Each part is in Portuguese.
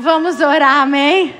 Vamos orar, amém?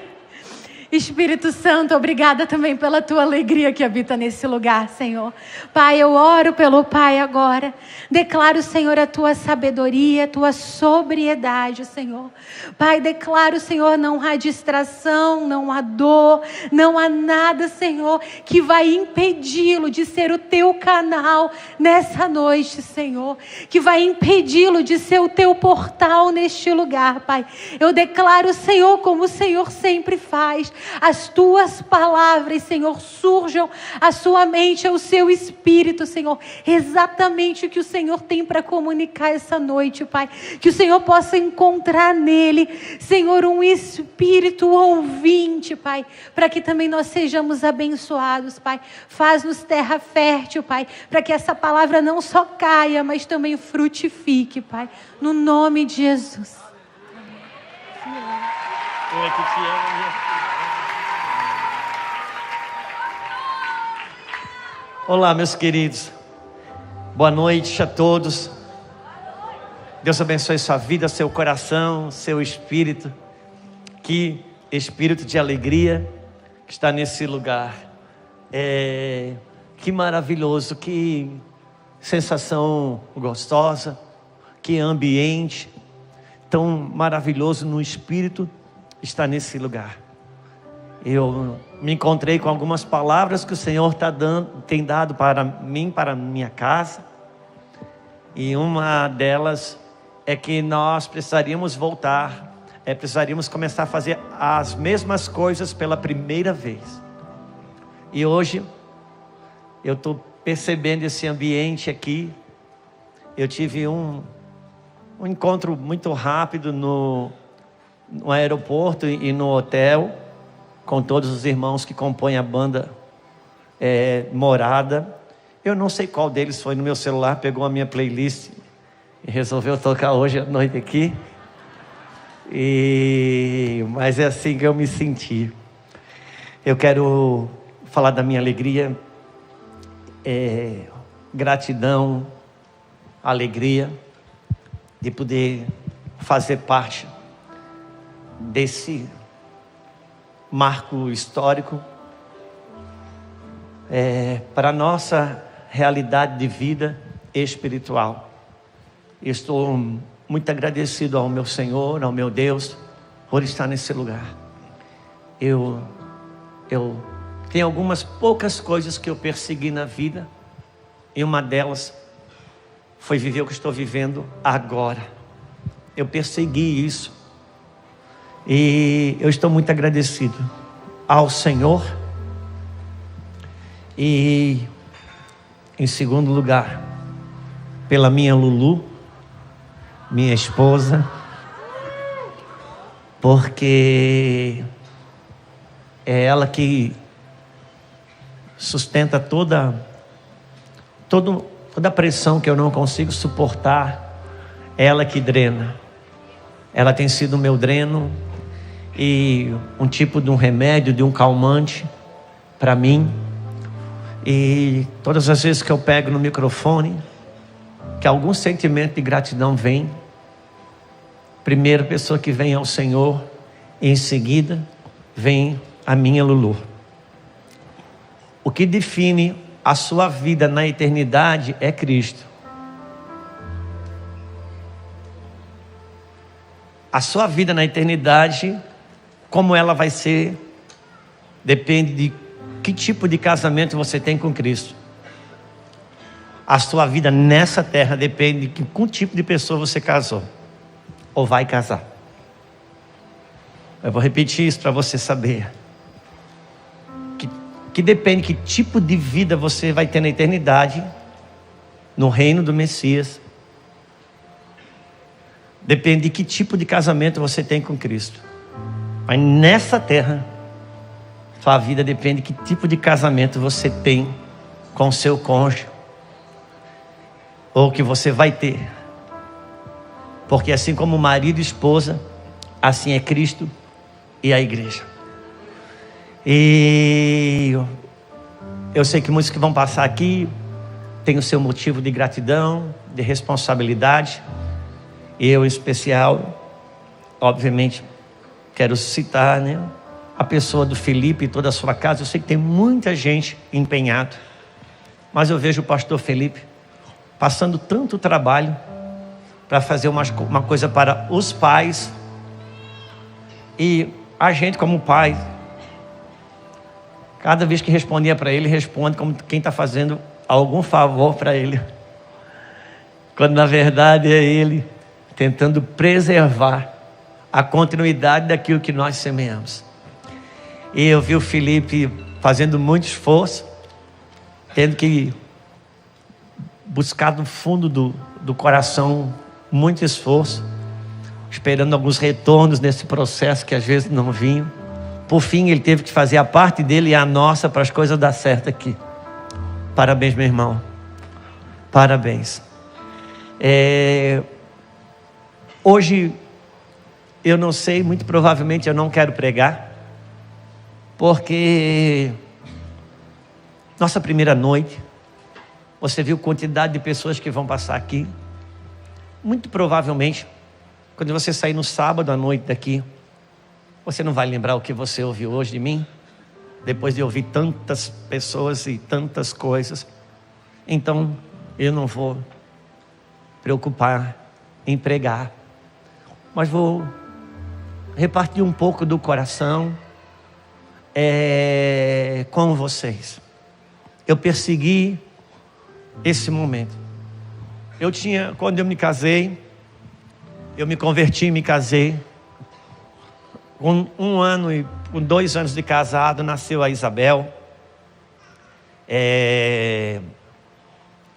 Espírito Santo, obrigada também pela tua alegria que habita nesse lugar, Senhor. Pai, eu oro pelo Pai agora. Declaro, Senhor, a tua sabedoria, a tua sobriedade, Senhor. Pai, declaro, Senhor, não há distração, não há dor, não há nada, Senhor, que vai impedi-lo de ser o teu canal nessa noite, Senhor. Que vai impedi-lo de ser o teu portal neste lugar, Pai. Eu declaro, Senhor, como o Senhor sempre faz. As tuas palavras, Senhor, surjam à sua mente, ao seu espírito, Senhor. Exatamente o que o Senhor tem para comunicar essa noite, Pai. Que o Senhor possa encontrar nele, Senhor, um espírito ouvinte, Pai. Para que também nós sejamos abençoados, Pai. Faz-nos terra fértil, Pai. Para que essa palavra não só caia, mas também frutifique, Pai. No nome de Jesus. Eu é que te amo, minha filha. Olá, meus queridos. Boa noite a todos. Deus abençoe sua vida, seu coração, seu espírito. Que espírito de alegria que está nesse lugar. Que maravilhoso, que sensação gostosa, que ambiente tão maravilhoso no espírito está nesse lugar. Eu me encontrei com algumas palavras que o Senhor tem dado para mim, para minha casa. E uma delas é que nós precisaríamos voltar, precisaríamos começar a fazer as mesmas coisas pela primeira vez. E hoje eu estou percebendo esse ambiente aqui. Eu tive um encontro muito rápido no aeroporto e no hotel, com todos os irmãos que compõem a banda Morada. Eu não sei qual deles foi no meu celular, pegou a minha playlist e resolveu tocar hoje à noite aqui. Mas é assim que eu me senti. Eu quero falar da minha alegria, gratidão, alegria de poder fazer parte desse marco histórico para a nossa realidade de vida espiritual. Estou muito agradecido ao meu Senhor, ao meu Deus, por estar nesse lugar. Eu tenho algumas poucas coisas que eu persegui na vida, e uma delas foi viver o que estou vivendo agora. Eu persegui isso. E eu estou muito agradecido ao Senhor. E em segundo lugar, pela minha Lulu, minha esposa, porque é ela que sustenta toda a pressão que eu não consigo suportar. É ela que drena. Ela tem sido o meu dreno e um tipo de um remédio, de um calmante para mim. E todas as vezes que eu pego no microfone, que algum sentimento de gratidão vem, primeira pessoa que vem ao Senhor, e em seguida vem a minha Lulu. O que define a sua vida na eternidade é Cristo. A sua vida na eternidade, como ela vai ser, depende de que tipo de casamento você tem com Cristo. A sua vida nessa terra depende de com que tipo de pessoa você casou ou vai casar. Eu vou repetir isso para você saber. Que depende de que tipo de vida você vai ter na eternidade, no reino do Messias. Depende de que tipo de casamento você tem com Cristo. Mas nessa terra, sua vida depende de que tipo de casamento você tem com o seu cônjuge, ou que você vai ter. Porque assim como marido e esposa, assim é Cristo e a igreja. E eu sei que muitos que vão passar aqui têm o seu motivo de gratidão, de responsabilidade. Eu, em especial, obviamente, quero citar, né, a pessoa do Felipe e toda a sua casa. Eu sei que tem muita gente empenhada, mas eu vejo o pastor Felipe passando tanto trabalho para fazer uma coisa para os pais, e a gente como pai, cada vez que respondia para ele, responde como quem está fazendo algum favor para ele, quando na verdade é ele tentando preservar a continuidade daquilo que nós semeamos. E eu vi o Felipe fazendo muito esforço, tendo que buscar do fundo do coração muito esforço, esperando alguns retornos nesse processo que às vezes não vinham. Por fim, ele teve que fazer a parte dele e a nossa para as coisas dar certo aqui. Parabéns, meu irmão. Parabéns. Hoje, eu não sei, muito provavelmente eu não quero pregar, porque nossa primeira noite, você viu a quantidade de pessoas que vão passar aqui. Muito provavelmente, quando você sair no sábado à noite daqui, você não vai lembrar o que você ouviu hoje de mim, depois de ouvir tantas pessoas e tantas coisas. Então, eu não vou preocupar em pregar, mas vou repartir um pouco do coração com vocês. Eu persegui esse momento. Quando eu me casei, eu me converti e me casei. Com 1 ano e com 2 anos de casado, nasceu a Isabel. E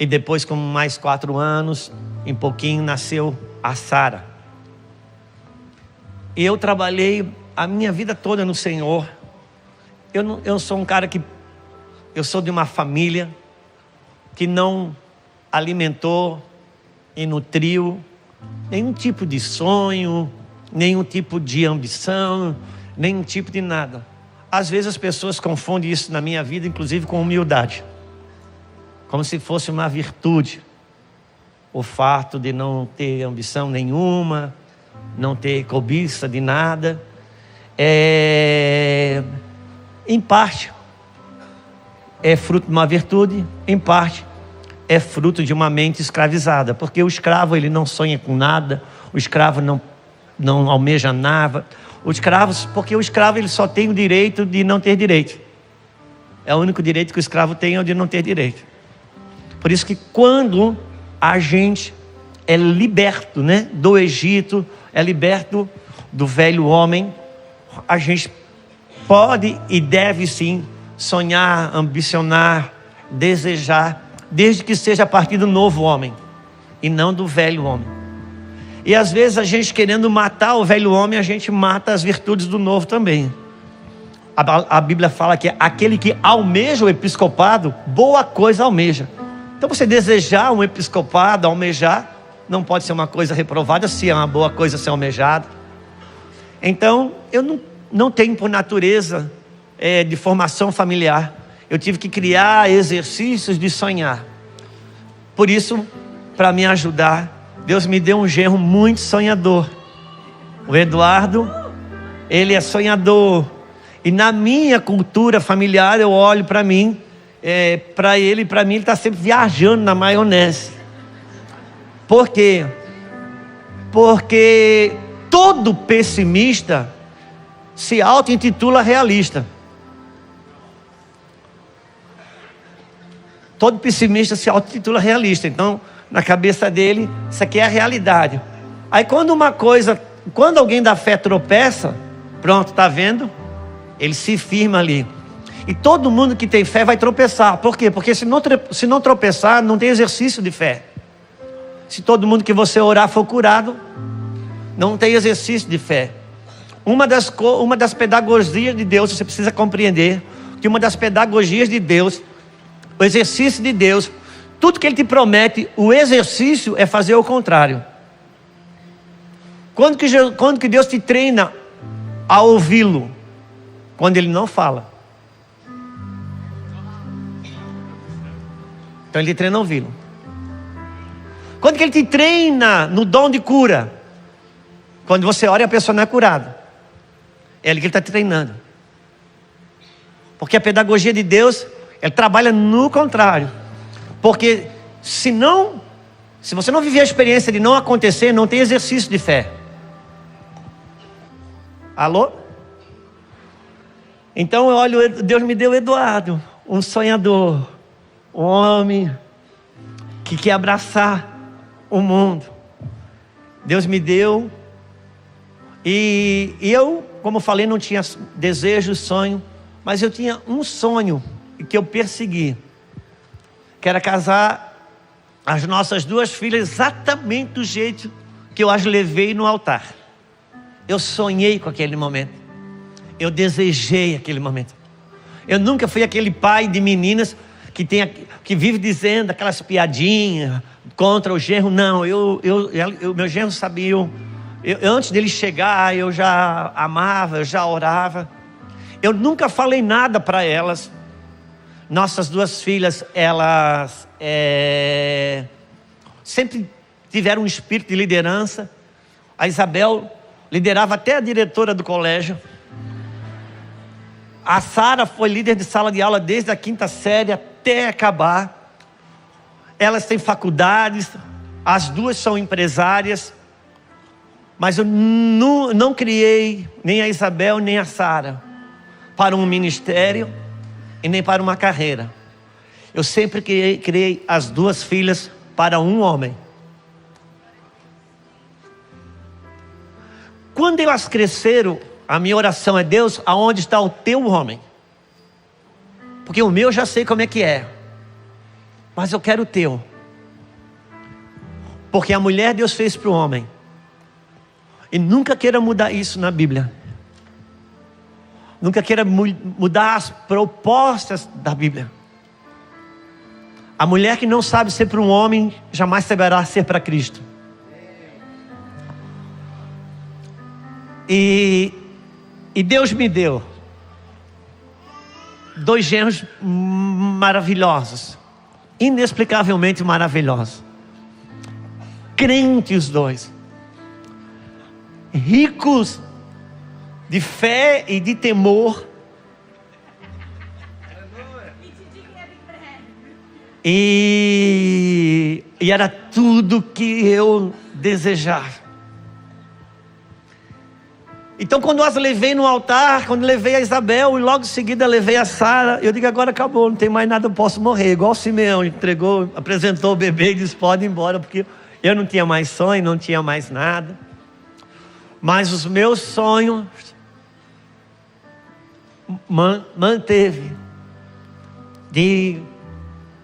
depois, com mais 4 anos, em pouquinho, nasceu a Sara. E eu trabalhei a minha vida toda no Senhor. Eu sou um cara eu sou de uma família que não alimentou e nutriu nenhum tipo de sonho, nenhum tipo de ambição, nenhum tipo de nada. Às vezes as pessoas confundem isso na minha vida, inclusive com humildade, como se fosse uma virtude, o fato de não ter ambição nenhuma, não ter cobiça de nada. Em parte é fruto de uma virtude, em parte é fruto de uma mente escravizada, porque o escravo ele não sonha com nada, o escravo não almeja nada, porque o escravo ele só tem o direito de não ter direito. É o único direito que o escravo tem, é o de não ter direito. Por isso que quando a gente é liberto, né, do Egito, é liberto do velho homem, a gente pode e deve sim sonhar, ambicionar, desejar, desde que seja a partir do novo homem e não do velho homem. E às vezes a gente querendo matar o velho homem, a gente mata as virtudes do novo também. A Bíblia fala que aquele que almeja o episcopado, boa coisa almeja. Então você desejar um episcopado, almejar, não pode ser uma coisa reprovada, se é uma boa coisa ser almejada. Então eu não tenho por natureza de formação familiar. Eu tive que criar exercícios de sonhar. Por isso, para me ajudar, Deus me deu um genro muito sonhador. O Eduardo, ele é sonhador. E na minha cultura familiar, eu olho para mim, para ele está sempre viajando na maionese. Por quê? Porque todo pessimista se auto-intitula realista. Todo pessimista se auto-intitula realista. Então, na cabeça dele, isso aqui é a realidade. Aí quando alguém da fé tropeça, pronto, tá vendo? Ele se firma ali. E todo mundo que tem fé vai tropeçar. Por quê? Porque se não tropeçar, não tem exercício de fé. Se todo mundo que você orar for curado, não tem exercício de fé. Uma das pedagogias de Deus, você precisa compreender que uma das pedagogias de Deus, o exercício de Deus, tudo que Ele te promete, o exercício é fazer o contrário. Quando que Deus te treina a ouvi-lo? Quando Ele não fala. Então Ele te treina a ouvi-lo. Quando que Ele te treina no dom de cura? Quando você ora e a pessoa não é curada. É ele que está treinando. Porque a pedagogia de Deus, ela trabalha no contrário. Porque se você não viver a experiência de não acontecer, não tem exercício de fé. Alô? Então eu olho, Deus me deu Eduardo, um sonhador, um homem que quer abraçar o mundo. Deus me deu, e eu, como falei, não tinha desejo, sonho, mas eu tinha um sonho que eu persegui, que era casar as nossas duas filhas exatamente do jeito que eu as levei no altar. Eu sonhei com aquele momento, eu desejei aquele momento. Eu nunca fui aquele pai de meninas que vive dizendo aquelas piadinhas contra o genro. Não, meu genro sabia. Antes dele chegar, eu já amava, eu já orava. Eu nunca falei nada para elas. Nossas duas filhas, elas sempre tiveram um espírito de liderança. A Isabel liderava até a diretora do colégio. A Sara foi líder de sala de aula desde a 5ª série até acabar. Elas têm faculdades, as duas são empresárias. Mas eu não criei nem a Isabel nem a Sara para um ministério e nem para uma carreira. Eu sempre criei as duas filhas para um homem. Quando elas cresceram, a minha oração é: Deus, aonde está o teu homem? Porque o meu já sei como é que é, mas eu quero o teu. Porque a mulher Deus fez para o homem. E nunca queira mudar isso na Bíblia. Nunca queira mudar as propostas da Bíblia. A mulher que não sabe ser para um homem, jamais saberá ser para Cristo. E Deus me deu 2 genros maravilhosos, inexplicavelmente maravilhosos, crentes os dois, ricos de fé e de temor, e era tudo que eu desejava. Então quando eu as levei no altar, quando levei a Isabel e logo em seguida levei a Sara, eu digo: agora acabou, não tem mais nada, eu posso morrer. Igual o Simeão entregou, apresentou o bebê e disse: pode ir embora, porque eu não tinha mais sonho, não tinha mais nada. Mas os meus sonhos manteve de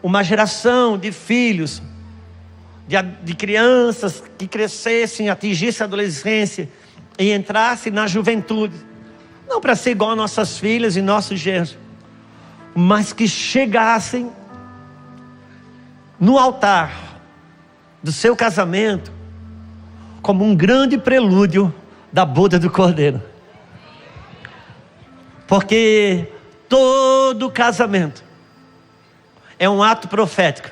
uma geração de filhos, de crianças que crescessem, atingissem a adolescência e entrassem na juventude, não para ser igual a nossas filhas e nossos genros, mas que chegassem no altar do seu casamento como um grande prelúdio da boda do Cordeiro. Porque todo casamento é um ato profético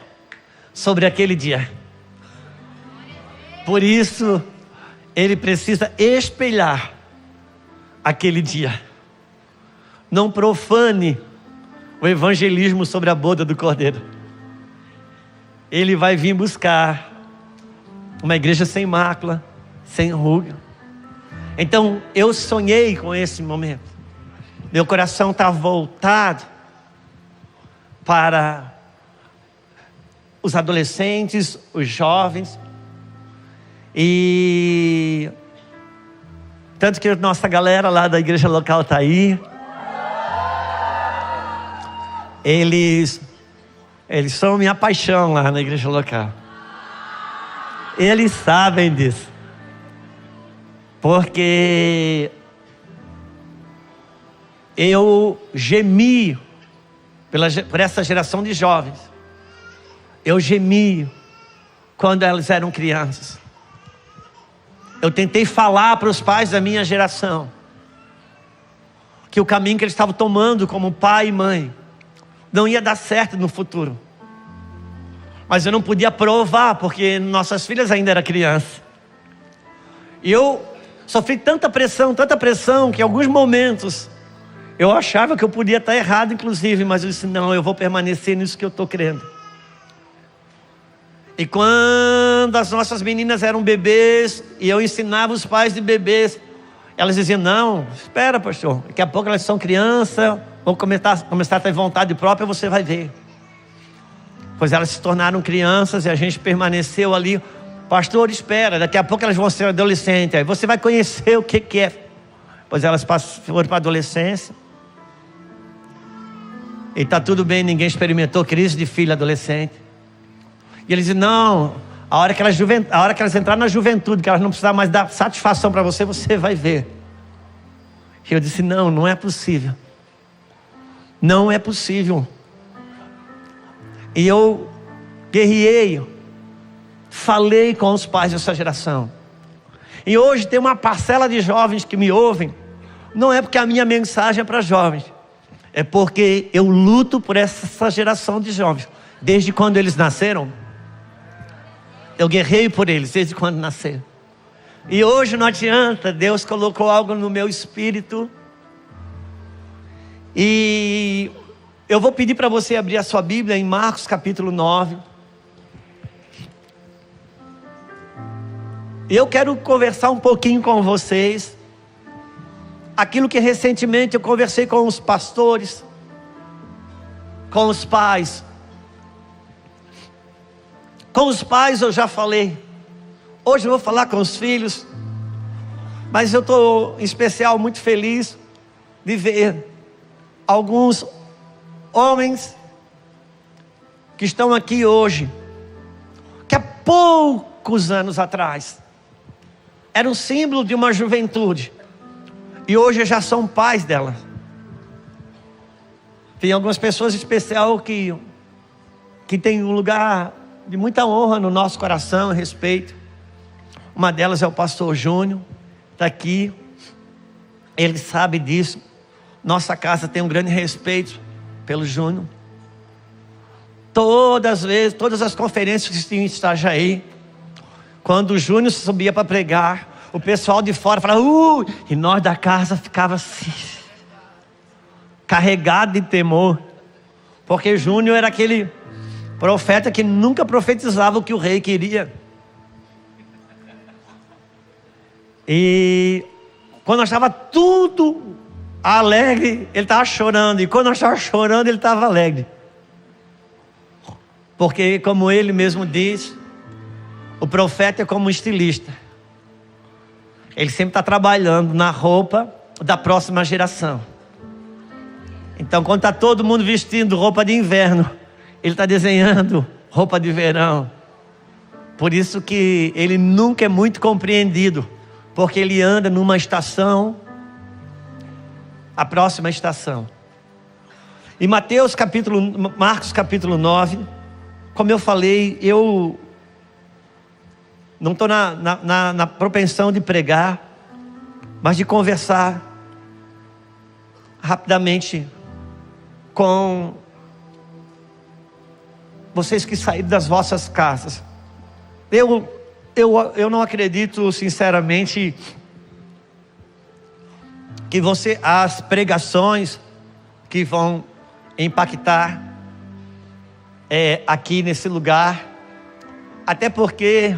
sobre aquele dia. Por isso ele precisa espelhar aquele dia. Não profane o evangelismo sobre a boda do Cordeiro. Ele vai vir buscar uma igreja sem mácula, sem ruga. Então eu sonhei com esse momento. Meu coração está voltado para os adolescentes, os jovens. E tanto que a nossa galera lá da igreja local está aí. Eles são minha paixão lá na igreja local. Eles sabem disso. Porque eu gemi por essa geração de jovens. Eu gemi quando elas eram crianças. Eu tentei falar para os pais da minha geração que o caminho que eles estavam tomando como pai e mãe não ia dar certo no futuro. Mas eu não podia provar, porque nossas filhas ainda eram crianças. E eu Sofri tanta pressão, que em alguns momentos eu achava que eu podia estar errado, inclusive, mas eu disse, não, eu vou permanecer nisso que eu estou crendo. E quando as nossas meninas eram bebês, e eu ensinava os pais de bebês, elas diziam, não, espera, pastor, daqui a pouco elas são crianças, vão começar a ter vontade própria, você vai ver. Pois elas se tornaram crianças e a gente permaneceu ali. Pastor, espera, daqui a pouco elas vão ser adolescentes, aí você vai conhecer o que é. Pois elas foram para a adolescência. E está tudo bem, ninguém experimentou crise de filho adolescente. E eles dizem, não, a hora que elas entrarem na juventude, que elas não precisarem mais dar satisfação para você, você vai ver. E eu disse, não é possível. Não é possível. E eu guerreei, falei com os pais dessa geração. E hoje tem uma parcela de jovens que me ouvem. Não é porque a minha mensagem é para jovens, é porque eu luto por essa geração de jovens. Desde quando eles nasceram, eu guerrei por eles, desde quando nasceram. E hoje não adianta, Deus colocou algo no meu espírito. E eu vou pedir para você abrir a sua Bíblia em Marcos capítulo 9. E eu quero conversar um pouquinho com vocês. Aquilo que recentemente eu conversei com os pastores, com os pais. Com os pais eu já falei. Hoje eu vou falar com os filhos. Mas eu estou em especial muito feliz de ver alguns homens que estão aqui hoje, que há poucos anos atrás era um símbolo de uma juventude, e hoje já são pais dela. Tem algumas pessoas especiais que tem um lugar de muita honra no nosso coração e respeito. Uma delas é o pastor Júnior, está aqui, ele sabe disso. Nossa casa tem um grande respeito pelo Júnior. Todas as conferências que tinham em Itajaí, quando o Júnior subia para pregar, o pessoal de fora falava, e nós da casa ficava assim, carregado de temor, porque Júnior era aquele profeta que nunca profetizava o que o rei queria. E quando estava tudo alegre, ele estava chorando. E quando nós estávamos chorando, ele estava alegre. Porque, como ele mesmo diz, o profeta é como um estilista. Ele sempre está trabalhando na roupa da próxima geração. Então, quando está todo mundo vestindo roupa de inverno, ele está desenhando roupa de verão. Por isso que ele nunca é muito compreendido, porque ele anda numa estação, a próxima estação. Em Marcos capítulo 9, como eu falei, eu não estou na propensão de pregar, mas de conversar rapidamente com vocês que saíram das vossas casas. Eu não acredito sinceramente que as pregações que vão impactar aqui nesse lugar, até porque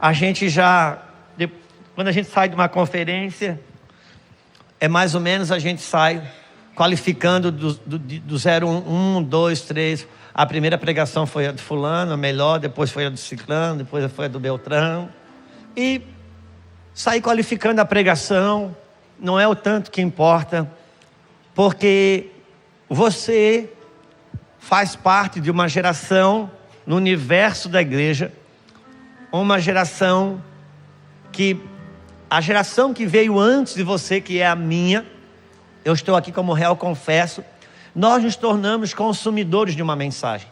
a gente quando a gente sai de uma conferência, mais ou menos a gente sai qualificando do 0, 1, 2, 3. A primeira pregação foi a de fulano, a melhor, depois foi a do ciclano, depois foi a do Beltrão. E sair qualificando a pregação não é o tanto que importa, porque você faz parte de uma geração no universo da igreja, uma geração a geração que veio antes de você, que é a minha, eu estou aqui como réu, confesso, nós nos tornamos consumidores de uma mensagem.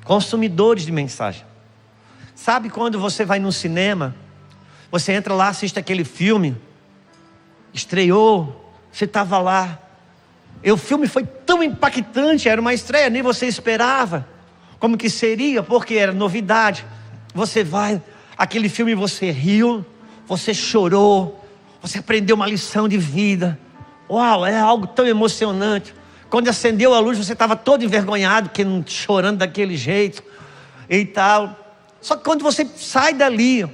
Consumidores de mensagem. Sabe quando você vai no cinema, você entra lá, assiste aquele filme, estreou, você estava lá, e o filme foi tão impactante, era uma estreia, nem você esperava como que seria, porque era novidade. Você vai, aquele filme você riu, você chorou, você aprendeu uma lição de vida. Uau, é algo tão emocionante. Quando acendeu a luz, você estava todo envergonhado, chorando daquele jeito e tal. Só que quando você sai dali,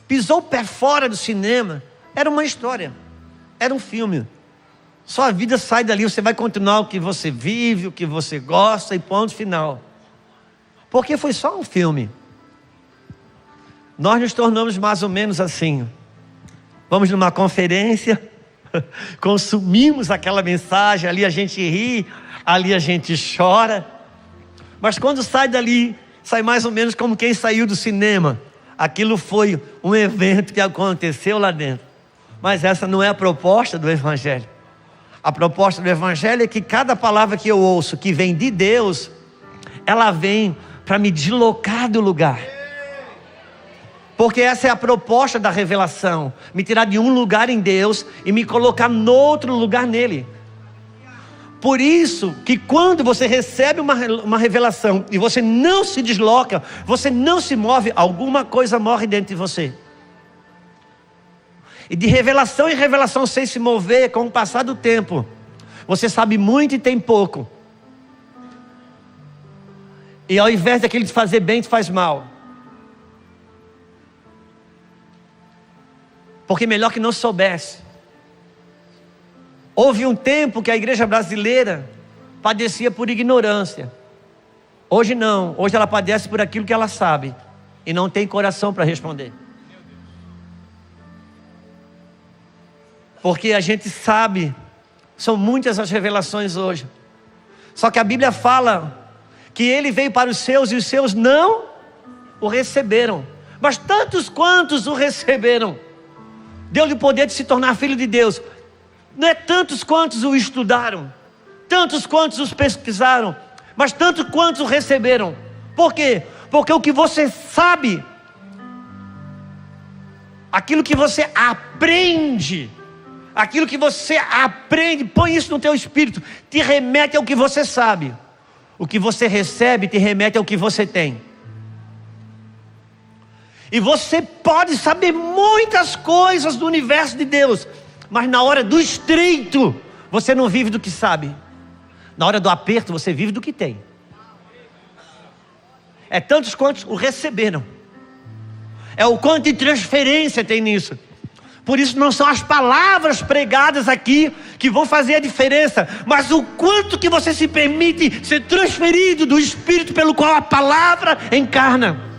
pisou o pé fora do cinema, era uma história, era um filme. Sua vida sai dali, você vai continuar o que você vive, o que você gosta e ponto final. Porque foi só um filme. Nós nos tornamos mais ou menos assim. Vamos numa conferência, consumimos aquela mensagem, ali a gente ri, ali a gente chora. Mas quando sai dali, sai mais ou menos como quem saiu do cinema. Aquilo foi um evento que aconteceu lá dentro. Mas essa não é a proposta do Evangelho. A proposta do Evangelho é que cada palavra que eu ouço, que vem de Deus, ela vem para me deslocar do lugar. Porque essa é a proposta da revelação. Me tirar de um lugar em Deus e me colocar no outro lugar nele. Por isso que quando você recebe uma revelação e você não se desloca, você não se move, alguma coisa morre dentro de você. E de revelação em revelação, sem se mover, com o passar do tempo, você sabe muito e tem pouco. E ao invés daquele de fazer bem, te faz mal. Porque melhor que não soubesse. Houve um tempo que a igreja brasileira padecia por ignorância. Hoje não, hoje ela padece por aquilo que ela sabe e não tem coração para responder. Porque a gente sabe, são muitas as revelações hoje. Só que a Bíblia fala que ele veio para os seus e os seus não o receberam. Mas tantos quantos o receberam, deu-lhe o poder de se tornar filho de Deus. Não é tantos quantos o estudaram, tantos quantos os pesquisaram, mas tantos quantos o receberam. Por quê? Porque o que você sabe, aquilo que você aprende, põe isso no teu espírito, te remete ao que você sabe. O que você recebe te remete ao que você tem. E você pode saber muitas coisas do universo de Deus, mas na hora do estreito, você não vive do que sabe. Na hora do aperto, você vive do que tem. É tantos quantos o receberam. É o quanto de transferência tem nisso. Por isso não são as palavras pregadas aqui que vão fazer a diferença, mas o quanto que você se permite ser transferido do Espírito pelo qual a palavra encarna.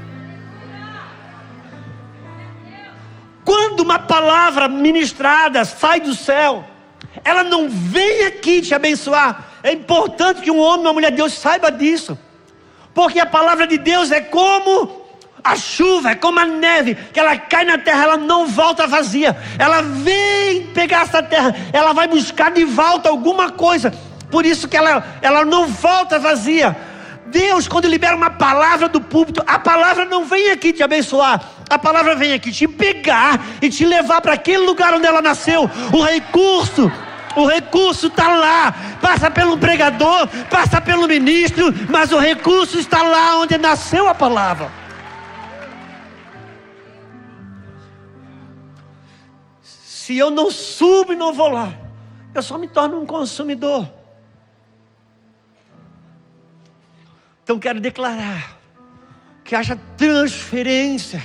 Quando uma palavra ministrada sai do céu, ela não vem aqui te abençoar. É importante que um homem e uma mulher de Deus saiba disso. Porque a palavra de Deus é como a chuva, é como a neve, que ela cai na terra, ela não volta vazia. Ela vem pegar essa terra, ela vai buscar de volta alguma coisa. Por isso que ela não volta vazia. Deus, quando libera uma palavra do púlpito, a palavra não vem aqui te abençoar. A palavra vem aqui te pegar e te levar para aquele lugar onde ela nasceu. O recurso está lá. Passa pelo pregador, passa pelo ministro, mas o recurso está lá onde nasceu a palavra. Se eu não subo e não vou lá, eu só me torno um consumidor. Então quero declarar que haja transferência,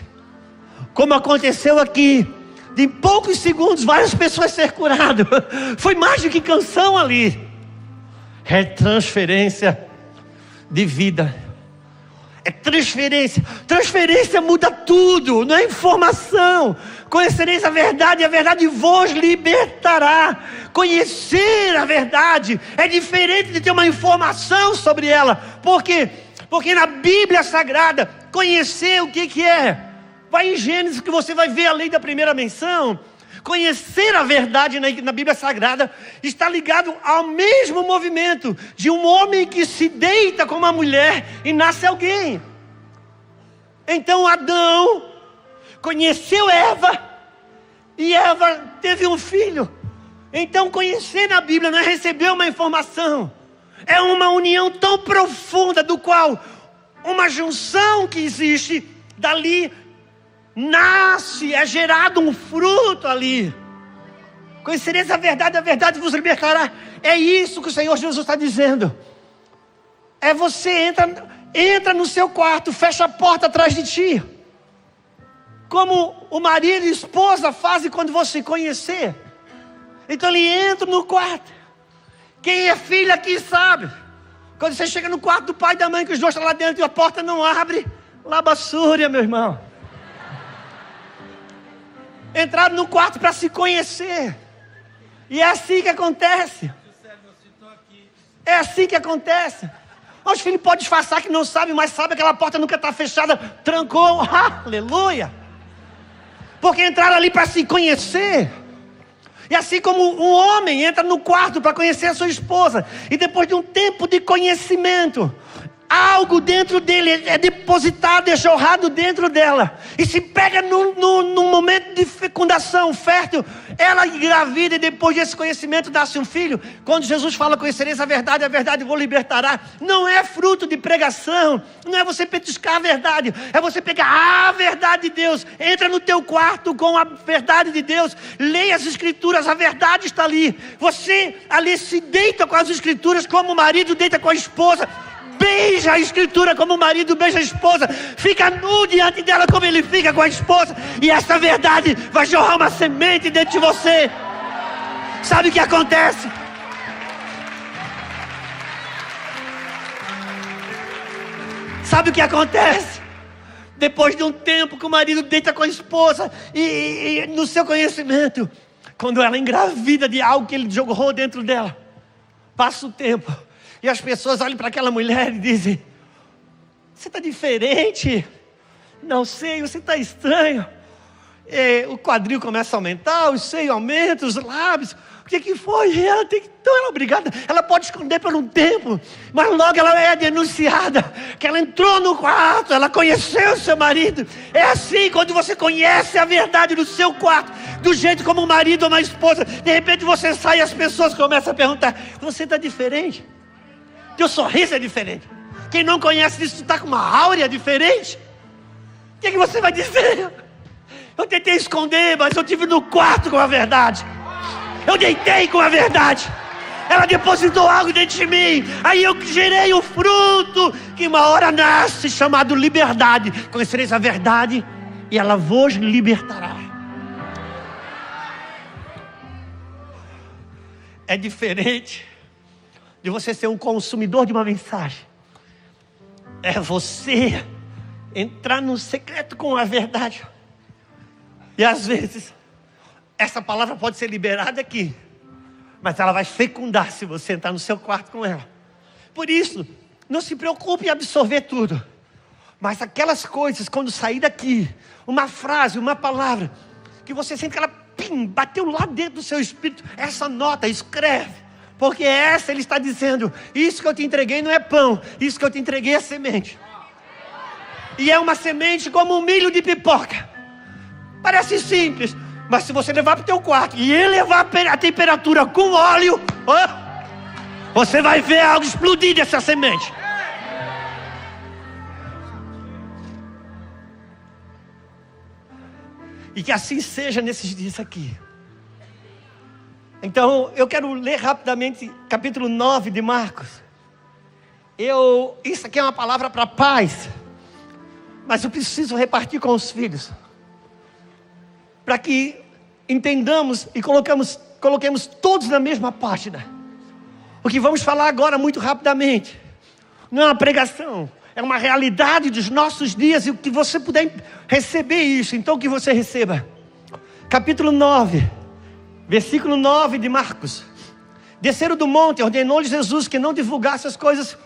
como aconteceu aqui. De poucos segundos, várias pessoas ser curadas. Foi mais do que canção ali. É transferência de vida. É transferência. Transferência muda tudo. Não é informação. Conhecereis a verdade e a verdade vos libertará. Conhecer a verdade é diferente de ter uma informação sobre ela. Por quê? Porque na Bíblia Sagrada, conhecer o que é? Vai em Gênesis que você vai ver a lei da primeira menção. Conhecer a verdade na Bíblia Sagrada está ligado ao mesmo movimento de um homem que se deita com uma mulher e nasce alguém. Então Adão conheceu Eva e Eva teve um filho. Então conhecer na Bíblia não é receber uma informação, é uma união tão profunda do qual uma junção que existe dali nasce, é gerado um fruto ali. Conhecereis a verdade vos libertará. É isso que o Senhor Jesus está dizendo. É você entra no seu quarto, fecha a porta atrás de ti. Como o marido e a esposa fazem quando você conhecer. Então ele entra no quarto. Quem é filho aqui sabe. Quando você chega no quarto do pai e da mãe, que os dois estão lá dentro e a porta não abre, labassúria, meu irmão. Entraram no quarto para se conhecer. E é assim que acontece. É assim que acontece. Os filhos podem disfarçar que não sabem, mas sabem que aquela porta nunca está fechada. Trancou, aleluia. Porque entraram ali para se conhecer. E assim como um homem entra no quarto para conhecer a sua esposa, e depois de um tempo de conhecimento, algo dentro dele é depositado, é jorrado dentro dela, e se pega num momento de fecundação, fértil, ela engravida, e depois desse conhecimento nasce um filho. Quando Jesus fala, conhecereis a verdade vos libertará, não é fruto de pregação, não é você petiscar a verdade, é você pegar a verdade de Deus, entra no teu quarto com a verdade de Deus, leia as escrituras, a verdade está ali, você ali se deita com as escrituras como o marido deita com a esposa, beija a escritura como o marido beija a esposa, fica nu diante dela como ele fica com a esposa, e essa verdade vai jorrar uma semente dentro de você. Sabe o que acontece? Sabe o que acontece? Depois de um tempo que o marido deita com a esposa, e no seu conhecimento, quando ela engravida de algo que ele jogou dentro dela, passa o tempo, e as pessoas olham para aquela mulher e dizem: você está diferente, não sei, você está estranho. O quadril começa a aumentar, os seios aumentam, os lábios. O que foi? Então ela é obrigada, ela pode esconder por um tempo, mas logo ela é denunciada, que ela entrou no quarto, ela conheceu o seu marido. É assim, quando você conhece a verdade do seu quarto, do jeito como um marido ou uma esposa, de repente você sai e as pessoas começam a perguntar: você está diferente? Teu sorriso é diferente. Quem não conhece isso está com uma áurea diferente. O que você vai dizer? Eu tentei esconder, mas eu estive no quarto com a verdade. Eu deitei com a verdade. Ela depositou algo dentro de mim. Aí eu gerei o fruto que uma hora nasce, chamado liberdade. Conhecereis a verdade e ela vos libertará. É diferente de você ser um consumidor de uma mensagem. É você entrar no secreto com a verdade. E às vezes essa palavra pode ser liberada aqui, mas ela vai fecundar se você entrar no seu quarto com ela. Por isso, não se preocupe em absorver tudo, mas aquelas coisas, quando sair daqui, uma frase, uma palavra, que você sente que ela bateu lá dentro do seu espírito, essa nota, escreve. Porque essa ele está dizendo: isso que eu te entreguei não é pão, isso que eu te entreguei é semente. E é uma semente como um milho de pipoca. Parece simples, mas se você levar para o teu quarto e elevar a temperatura com óleo, você vai ver algo explodir dessa semente. E que assim seja nesses dias aqui. Então, eu quero ler rapidamente capítulo 9 de Marcos. Isso aqui é uma palavra para pais, mas eu preciso repartir com os filhos, para que entendamos e coloquemos todos na mesma página. O que vamos falar agora muito rapidamente não é uma pregação, é uma realidade dos nossos dias, e o que você puder receber isso, então que você receba. Capítulo 9. Versículo 9 de Marcos. Desceram do monte, ordenou-lhes Jesus que não divulgasse as coisas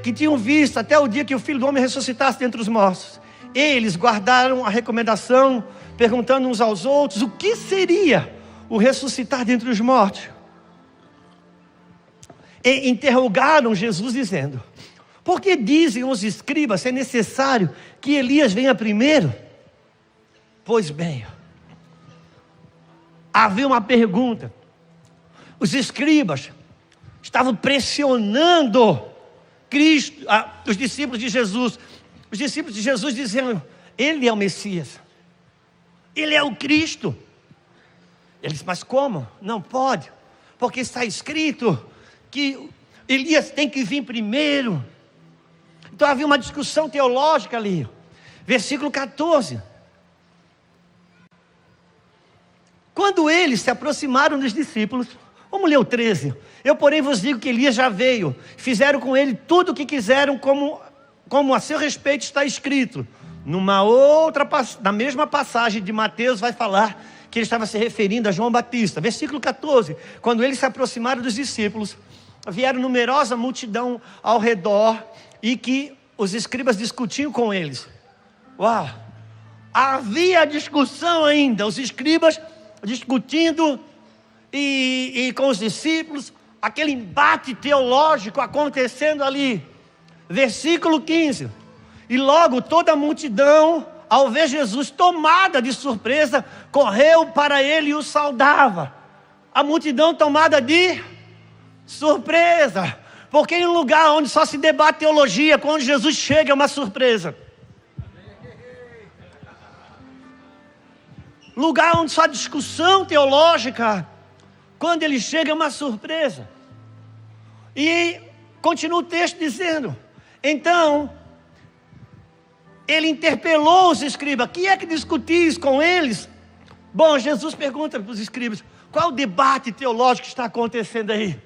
que tinham visto, até o dia que o Filho do Homem ressuscitasse dentre os mortos. Eles guardaram a recomendação, perguntando uns aos outros: o que seria o ressuscitar dentre os mortos? E interrogaram Jesus dizendo: por que dizem os escribas ser necessário que Elias venha primeiro? Pois bem, havia uma pergunta. Os escribas estavam pressionando Cristo, os discípulos de Jesus. Os discípulos de Jesus dizendo: ele é o Messias. Ele é o Cristo. Ele disse, mas como? Não pode. Porque está escrito que Elias tem que vir primeiro. Então havia uma discussão teológica ali. Versículo 14. Quando eles se aproximaram dos discípulos, vamos ler o 13. Eu, porém, vos digo que Elias já veio. Fizeram com ele tudo o que quiseram, como a seu respeito está escrito. Na mesma passagem de Mateus vai falar que ele estava se referindo a João Batista. Versículo 14. Quando eles se aproximaram dos discípulos, vieram numerosa multidão ao redor e que os escribas discutiam com eles. Uau! Havia discussão ainda, os escribas discutindo e com os discípulos, aquele embate teológico acontecendo ali. Versículo 15. E logo toda a multidão, ao ver Jesus tomada de surpresa, correu para ele e o saudava. A multidão tomada de surpresa. Porque em um lugar onde só se debate teologia, quando Jesus chega é uma surpresa. Lugar onde só discussão teológica, quando ele chega é uma surpresa. E continua o texto dizendo, então, ele interpelou os escribas, que é que discutis com eles? Bom, Jesus pergunta para os escribas, qual o debate teológico que está acontecendo aí?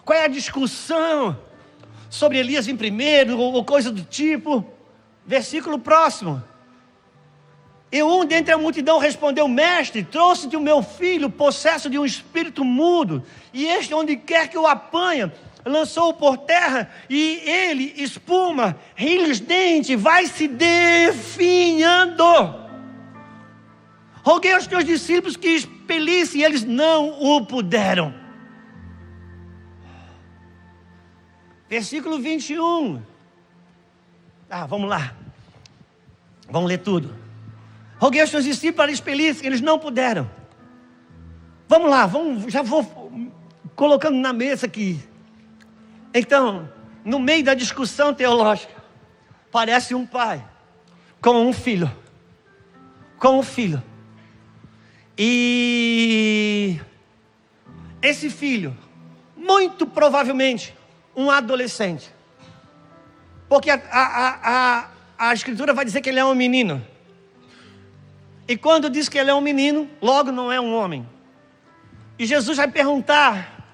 Qual é a discussão sobre Elias em primeiro, ou coisa do tipo? Versículo próximo. E um dentre a multidão respondeu, mestre, trouxe-te o meu filho, possesso de um espírito mudo, e este, onde quer que o apanha, lançou-o por terra, e ele espuma, ri os dentes, vai se definhando. Roguei aos teus discípulos que expelissem, e eles não o puderam. Versículo 21. Vamos lá. Vamos ler tudo. Roguei aos teus discípulos para expelissem, eles não puderam. Vamos lá, já vou colocando na mesa aqui. Então, no meio da discussão teológica, parece um pai com um filho. E esse filho, muito provavelmente, um adolescente. Porque a Escritura vai dizer que ele é um menino. E quando diz que ele é um menino, logo não é um homem. E Jesus vai perguntar,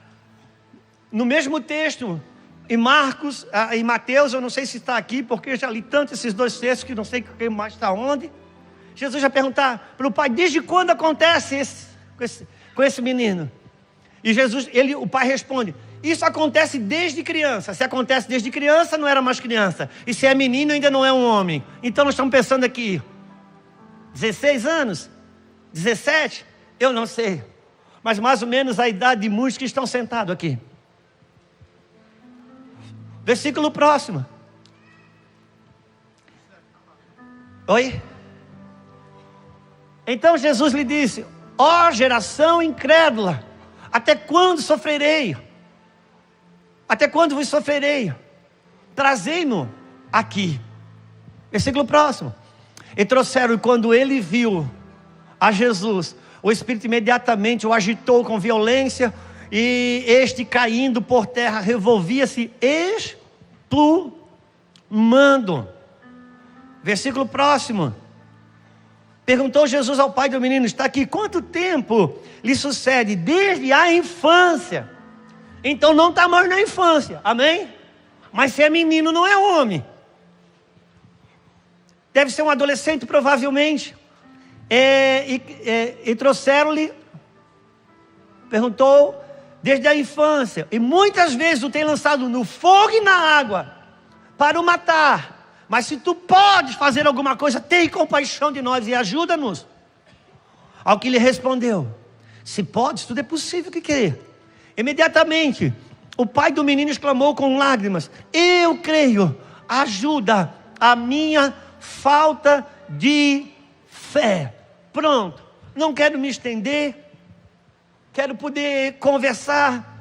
no mesmo texto, em Marcos, em Mateus, eu não sei se está aqui, porque eu já li tanto esses dois textos, que não sei quem mais está onde. Jesus vai perguntar para o pai, desde quando acontece com esse menino? E o pai responde, isso acontece desde criança. Se acontece desde criança, não era mais criança. E se é menino, ainda não é um homem. Então nós estamos pensando aqui, 16 anos? 17? Eu não sei. Mas mais ou menos a idade de muitos que estão sentados aqui. Versículo próximo. Oi? Então Jesus lhe disse, ó geração incrédula, até quando sofrerei? Até quando vos sofrerei? Trazei-no aqui. Versículo próximo. E trouxeram, e quando ele viu a Jesus, o Espírito imediatamente o agitou com violência, e este caindo por terra, revolvia-se espumando. Versículo próximo. Perguntou Jesus ao pai do menino, está aqui, quanto tempo lhe sucede? Desde a infância. Então não está mais na infância, amém? Mas se é menino, não é homem. Deve ser um adolescente, provavelmente. E trouxeram-lhe, perguntou, desde a infância. E muitas vezes o tem lançado no fogo e na água, para o matar. Mas se tu podes fazer alguma coisa, tem compaixão de nós e ajuda-nos. Ao que lhe respondeu, se podes, tudo é possível que querer. Imediatamente, o pai do menino exclamou com lágrimas, eu creio, ajuda a minha falta de fé. Pronto, não quero me estender, quero poder conversar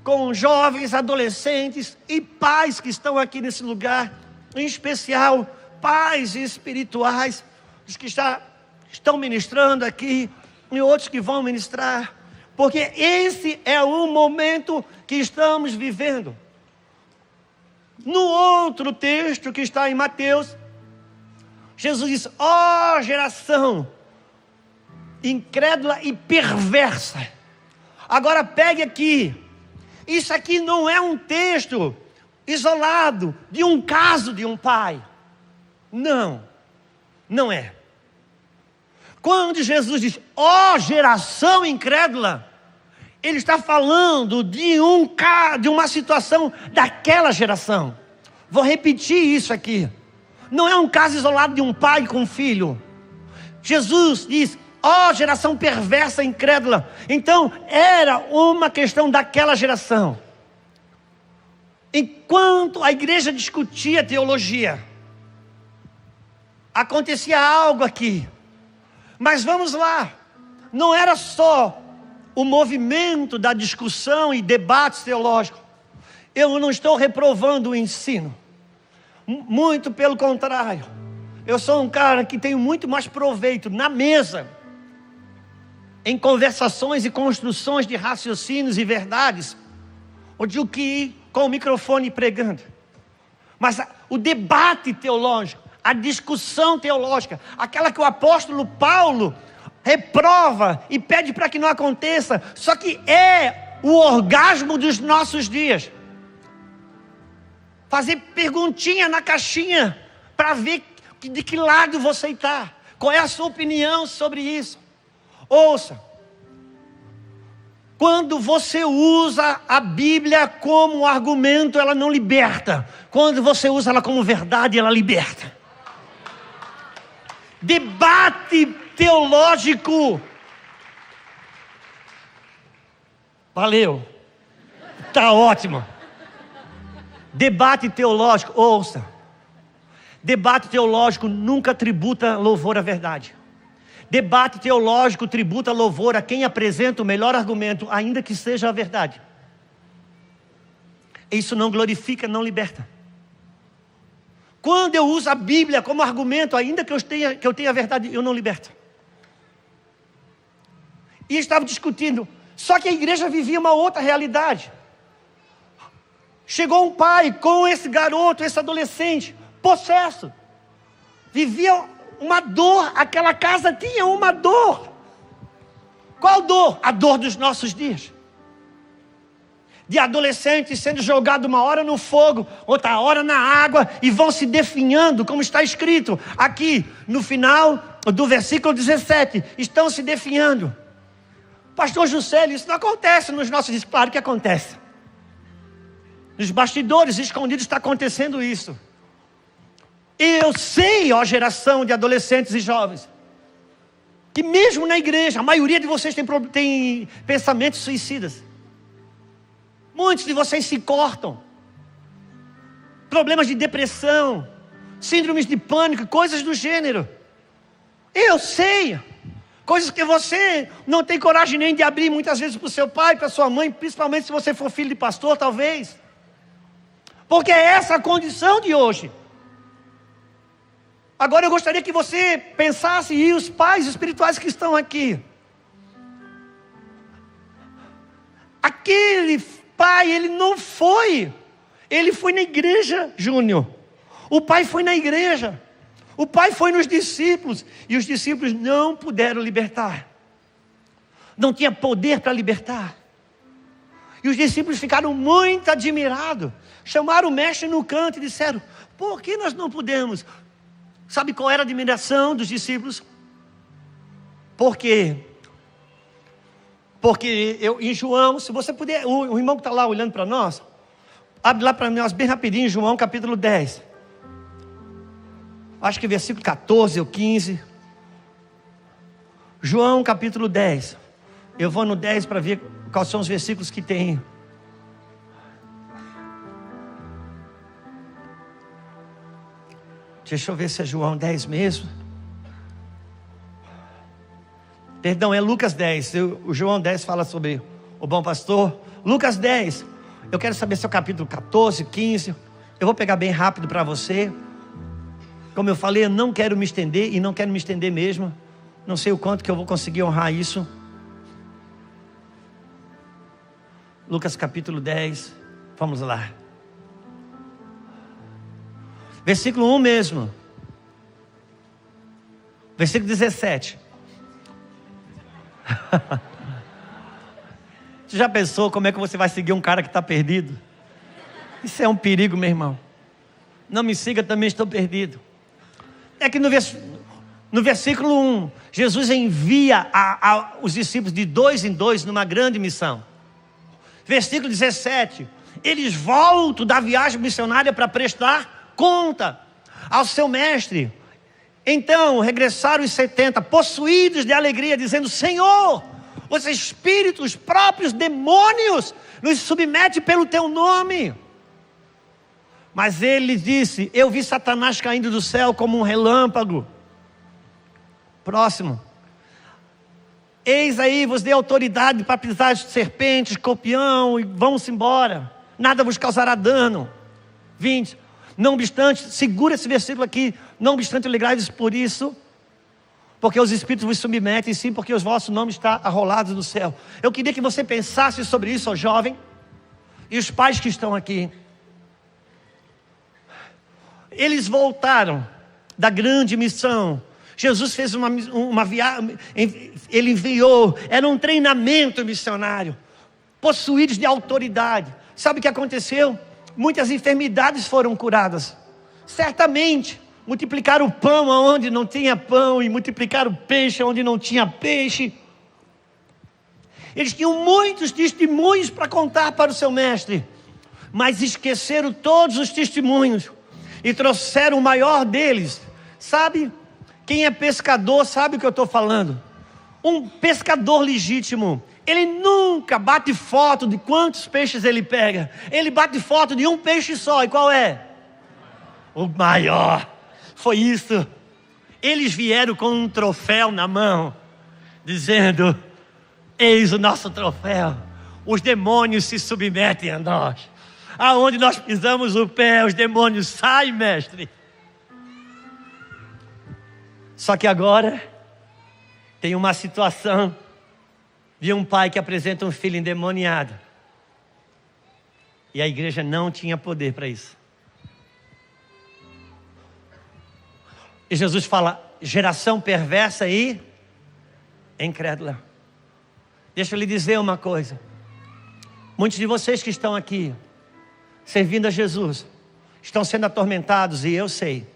com jovens, adolescentes e pais que estão aqui nesse lugar, em especial pais espirituais, os que estão ministrando aqui, e outros que vão ministrar, porque esse é o momento que estamos vivendo. No outro texto que está em Mateus, Jesus diz: ó geração incrédula e perversa. Agora pegue aqui, isso aqui não é um texto isolado de um caso de um pai. Não, não é. Quando Jesus diz, ó geração incrédula, Ele está falando de uma situação daquela geração. Vou repetir isso aqui. Não é um caso isolado de um pai com um filho. Jesus diz, ó geração perversa e incrédula. Então, era uma questão daquela geração. Enquanto a igreja discutia teologia, acontecia algo aqui. Mas vamos lá, não era só o movimento da discussão e debates teológicos. Eu não estou reprovando o ensino, muito pelo contrário. Eu sou um cara que tenho muito mais proveito na mesa, em conversações e construções de raciocínios e verdades, do que ir com o microfone pregando. Mas o debate teológico, a discussão teológica, aquela que o apóstolo Paulo reprova e pede para que não aconteça, só que é o orgasmo dos nossos dias. Fazer perguntinha na caixinha para ver de que lado você está, qual é a sua opinião sobre isso. Ouça, quando você usa a Bíblia como argumento, ela não liberta. Quando você usa ela como verdade, ela liberta. Debate teológico. Valeu. Tá ótimo. Debate teológico, ouça. Debate teológico nunca tributa louvor à verdade. Debate teológico tributa louvor a quem apresenta o melhor argumento, ainda que seja a verdade. Isso não glorifica, não liberta. Quando eu uso a Bíblia como argumento, ainda que eu tenha a verdade, eu não liberto. E estava discutindo, só que a igreja vivia uma outra realidade. Chegou um pai com esse garoto, esse adolescente, possesso. Vivia uma dor, aquela casa tinha uma dor. Qual dor? A dor dos nossos dias. De adolescentes sendo jogados uma hora no fogo, outra hora na água, e vão se definhando, como está escrito aqui no final do versículo 17, estão se definhando. Pastor Juscelio, isso não acontece nos nossos dias. Claro que acontece. Nos bastidores escondidos está acontecendo isso. Eu sei, ó geração de adolescentes e jovens, que mesmo na igreja, a maioria de vocês tem pensamentos suicidas. Muitos de vocês se cortam. Problemas de depressão, síndromes de pânico, coisas do gênero. Eu sei. Coisas que você não tem coragem nem de abrir muitas vezes para o seu pai, para a sua mãe, principalmente se você for filho de pastor, talvez. Porque é essa a condição de hoje. Agora eu gostaria que você pensasse, e os pais espirituais que estão aqui. Aquele pai, ele não foi. Ele foi na igreja, Júnior. O pai foi na igreja. O pai foi nos discípulos. E os discípulos não puderam libertar. Não tinha poder para libertar. E os discípulos ficaram muito admirados. Chamaram o mestre no canto e disseram, por que nós não podemos? Sabe qual era a admiração dos discípulos? Por quê? Porque em João, se você puder, o irmão que está lá olhando para nós, abre lá para nós bem rapidinho, João capítulo 10. Acho que versículo 14 ou 15. João capítulo 10. Eu vou no 10 para ver quais são os versículos que tem. Deixa eu ver se é João 10 mesmo. Perdão, é Lucas 10. O João 10 fala sobre o bom pastor. Lucas 10. Eu quero saber se é o capítulo 14, 15. Eu vou pegar bem rápido para você. Como eu falei, eu não quero me estender, e não quero me estender mesmo. Não sei o quanto que eu vou conseguir honrar isso. Lucas capítulo 10, vamos lá. Versículo 1 mesmo. Versículo 17. Você já pensou como é que você vai seguir um cara que está perdido? Isso é um perigo, meu irmão. Não me siga, também estou perdido. É que no versículo 1, Jesus envia os discípulos de 2 em 2 numa grande missão. Versículo 17, eles voltam da viagem missionária para prestar conta ao seu mestre. Então regressaram os 70, possuídos de alegria, dizendo: Senhor, os espíritos, os próprios demônios nos submetem pelo teu nome. Mas ele disse: eu vi Satanás caindo do céu como um relâmpago. Próximo. Eis aí, vos dei autoridade para pisar de serpentes, escorpião, e vão-se embora. Nada vos causará dano. 20. Não obstante, segura esse versículo aqui. Não obstante, alegrai-vos por isso, porque os espíritos vos submetem, sim, porque os vossos nomes estão arrolados no céu. Eu queria que você pensasse sobre isso, ó jovem, e os pais que estão aqui. Eles voltaram da grande missão. Jesus fez uma viagem, ele enviou, era um treinamento missionário, possuídos de autoridade. Sabe o que aconteceu? Muitas enfermidades foram curadas. Certamente, multiplicaram o pão onde não tinha pão, e multiplicaram o peixe onde não tinha peixe. Eles tinham muitos testemunhos para contar para o seu mestre, mas esqueceram todos os testemunhos e trouxeram o maior deles. Sabe? Quem é pescador sabe o que eu estou falando. Um pescador legítimo, ele nunca bate foto de quantos peixes ele pega. Ele bate foto de um peixe só. E qual é? O maior. Foi isso. Eles vieram com um troféu na mão, dizendo: eis o nosso troféu. Os demônios se submetem a nós. Aonde nós pisamos o pé, os demônios saem, mestre. Só que agora tem uma situação de um pai que apresenta um filho endemoniado. E a igreja não tinha poder para isso. E Jesus fala: geração perversa e incrédula. Deixa eu lhe dizer uma coisa. Muitos de vocês que estão aqui servindo a Jesus estão sendo atormentados, e eu sei.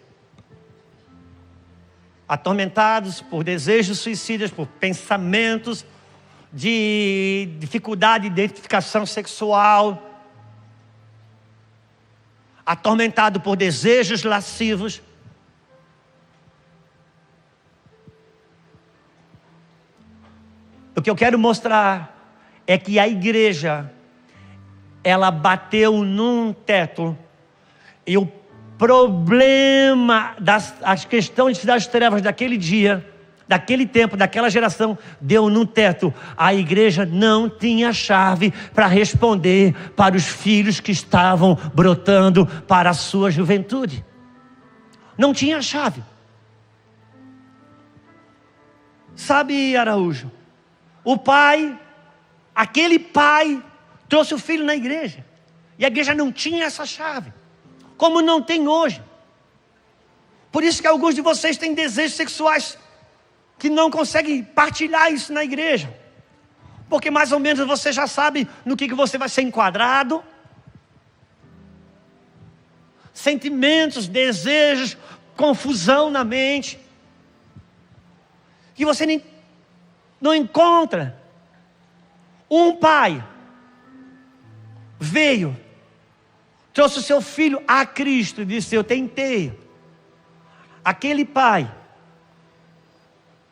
Atormentados por desejos suicidas, por pensamentos de dificuldade de identificação sexual, atormentado por desejos lascivos. O que eu quero mostrar é que a igreja, ela bateu num teto, e o problema, as questões das trevas daquele dia, daquele tempo, daquela geração, deu num teto. A igreja não tinha chave para responder para os filhos que estavam brotando para a sua juventude. Não tinha chave. Sabe, Araújo, aquele pai trouxe o filho na igreja, e a igreja não tinha essa chave, como não tem hoje. Por isso que alguns de vocês têm desejos sexuais que não conseguem partilhar isso na igreja, porque mais ou menos você já sabe no que você vai ser enquadrado. Sentimentos, desejos, confusão na mente, que você nem não encontra. Um pai veio, trouxe o seu filho a Cristo e disse: eu tentei. Aquele pai,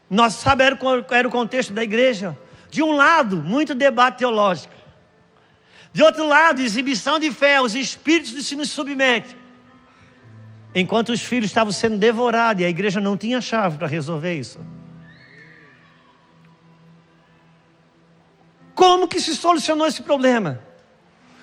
nós sabemos qual era o contexto da igreja. De um lado, muito debate teológico. De outro lado, exibição de fé, os espíritos se nos submetem. Enquanto os filhos estavam sendo devorados, e a igreja não tinha chave para resolver isso. Como que se solucionou esse problema?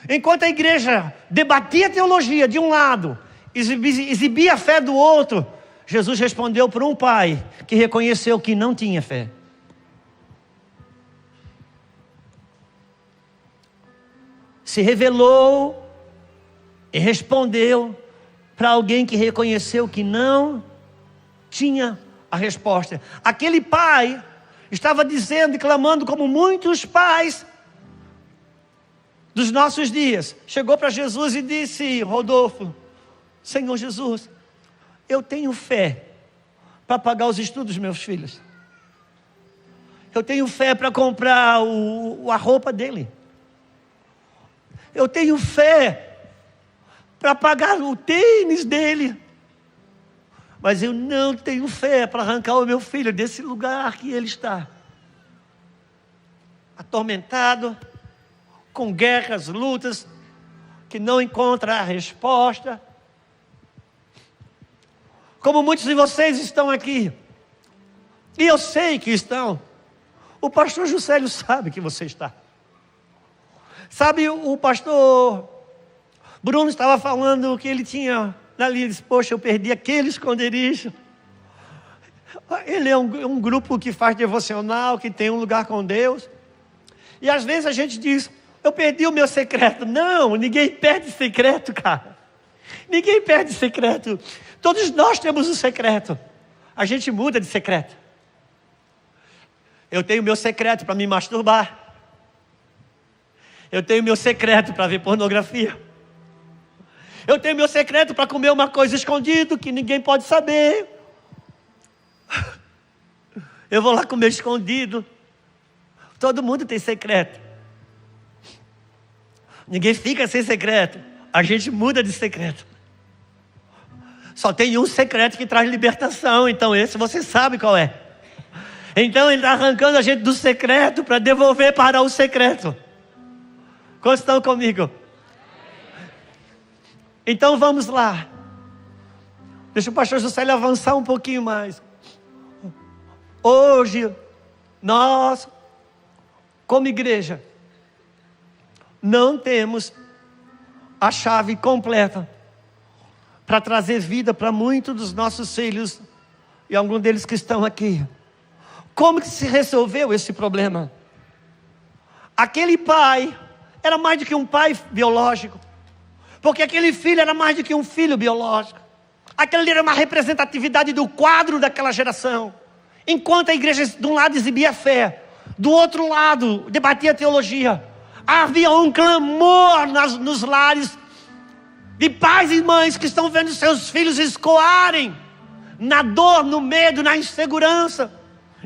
Enquanto a igreja debatia a teologia de um lado, exibia a fé do outro, Jesus respondeu por um pai que reconheceu que não tinha fé. Se revelou e respondeu para alguém que reconheceu que não tinha a resposta. Aquele pai estava dizendo e clamando como muitos pais dos nossos dias. Chegou para Jesus e disse: Rodolfo, Senhor Jesus, eu tenho fé para pagar os estudos dos meus filhos. Eu tenho fé para comprar a roupa dele. Eu tenho fé para pagar o tênis dele. Mas eu não tenho fé para arrancar o meu filho desse lugar que ele está. Atormentado, com guerras, lutas, que não encontra a resposta. Como muitos de vocês estão aqui, e eu sei que estão, o pastor Juscelio sabe que você está. Sabe, o pastor Bruno estava falando que ele tinha, ali, ele disse: poxa, eu perdi aquele esconderijo. Ele é um grupo que faz devocional, que tem um lugar com Deus. E às vezes a gente diz: eu perdi o meu secreto. Não, ninguém perde secreto, cara. Ninguém perde secreto. Todos nós temos um secreto. A gente muda de secreto. Eu tenho meu secreto para me masturbar. Eu tenho meu secreto para ver pornografia. Eu tenho meu secreto para comer uma coisa escondido que ninguém pode saber. Eu vou lá comer escondido. Todo mundo tem secreto. Ninguém fica sem secreto. A gente muda de secreto. Só tem um secreto que traz libertação. Então esse você sabe qual é. Então ele está arrancando a gente do secreto para devolver para o secreto. Quantos estão comigo? Então vamos lá. Deixa o pastor Juscelio avançar um pouquinho mais. Hoje, nós, como igreja, não temos a chave completa para trazer vida para muitos dos nossos filhos e alguns deles que estão aqui. Como que se resolveu esse problema? Aquele pai era mais do que um pai biológico, porque aquele filho era mais do que um filho biológico. Aquele era uma representatividade do quadro daquela geração. Enquanto a igreja de um lado exibia fé, do outro lado debatia teologia, havia um clamor nos lares de pais e mães que estão vendo seus filhos escoarem na dor, no medo, na insegurança,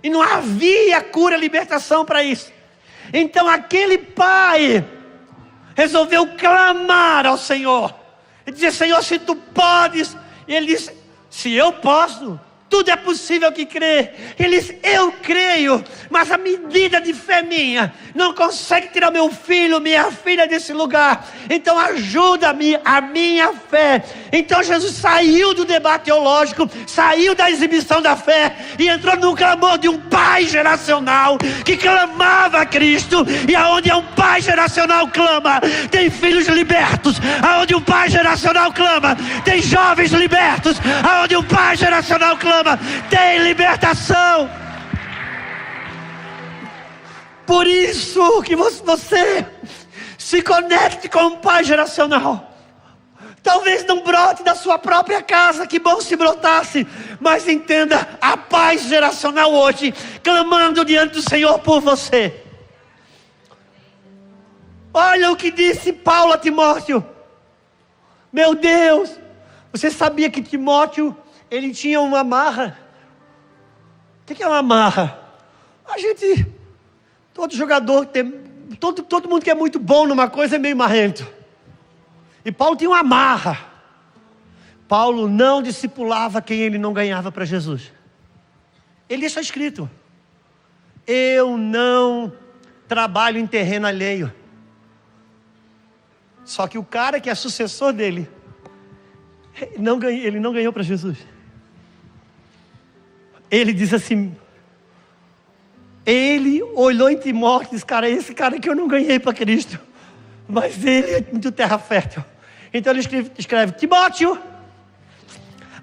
e não havia cura, libertação para isso. Então aquele pai resolveu clamar ao Senhor e dizer: Senhor, se tu podes. E ele disse: se eu posso, tudo é possível que crê. Ele disse: eu creio, mas a medida de fé minha não consegue tirar meu filho, minha filha desse lugar. Então ajuda-me a minha fé. Então Jesus saiu do debate teológico, saiu da exibição da fé e entrou no clamor de um pai geracional que clamava a Cristo. E aonde um pai geracional clama, tem filhos libertos. Aonde um pai geracional clama, tem jovens libertos. Aonde um pai geracional clama, tem libertação. Por isso que você se conecte com um pai geracional. Talvez não brote da sua própria casa, que bom se brotasse, mas entenda, a paz geracional hoje, clamando diante do Senhor por você. Olha o que disse Paulo a Timóteo. Meu Deus, você sabia que Timóteo, ele tinha uma marra? O que é uma marra? A gente, todo jogador, todo mundo que é muito bom numa coisa é meio marrento. E Paulo tinha uma marra. Paulo não discipulava quem ele não ganhava para Jesus. Ele deixa escrito: eu não trabalho em terreno alheio. Só que o cara que é sucessor dele, ele não ganhou para Jesus. Ele diz assim, ele olhou em Timóteo e disse: cara, esse cara que eu não ganhei para Cristo, mas ele é de terra fértil. Então ele escreve: Timóteo,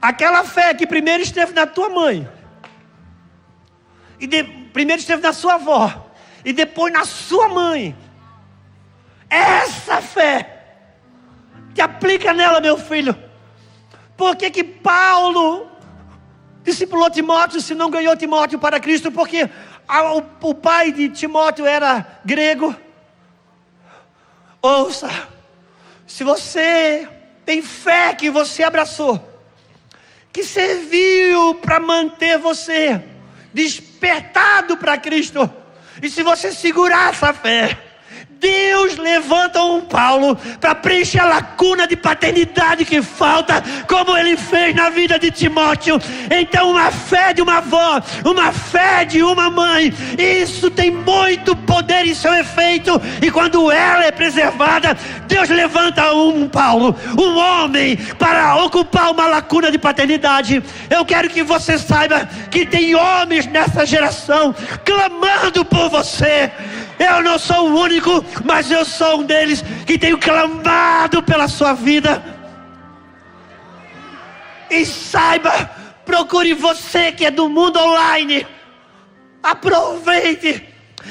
Aquela fé que primeiro esteve na tua mãe, primeiro esteve na sua avó, e depois na sua mãe. Essa fé, te aplica nela, meu filho. Por que Paulo discipulou Timóteo se não ganhou Timóteo para Cristo? Porque o pai de Timóteo era grego. Ouça, se você tem fé que você abraçou, que serviu para manter você despertado para Cristo, e se você segurar essa fé, Deus levanta um Paulo para preencher a lacuna de paternidade que falta, como Ele fez na vida de Timóteo. Então uma fé de uma avó, uma fé de uma mãe, isso tem muito poder em seu efeito. E quando ela é preservada, Deus levanta um Paulo, um homem, para ocupar uma lacuna de paternidade. Eu quero que você saiba que tem homens nessa geração clamando por você. Eu não sou o único, mas eu sou um deles que tenho clamado pela sua vida. E saiba, procure você que é do mundo online. Aproveite,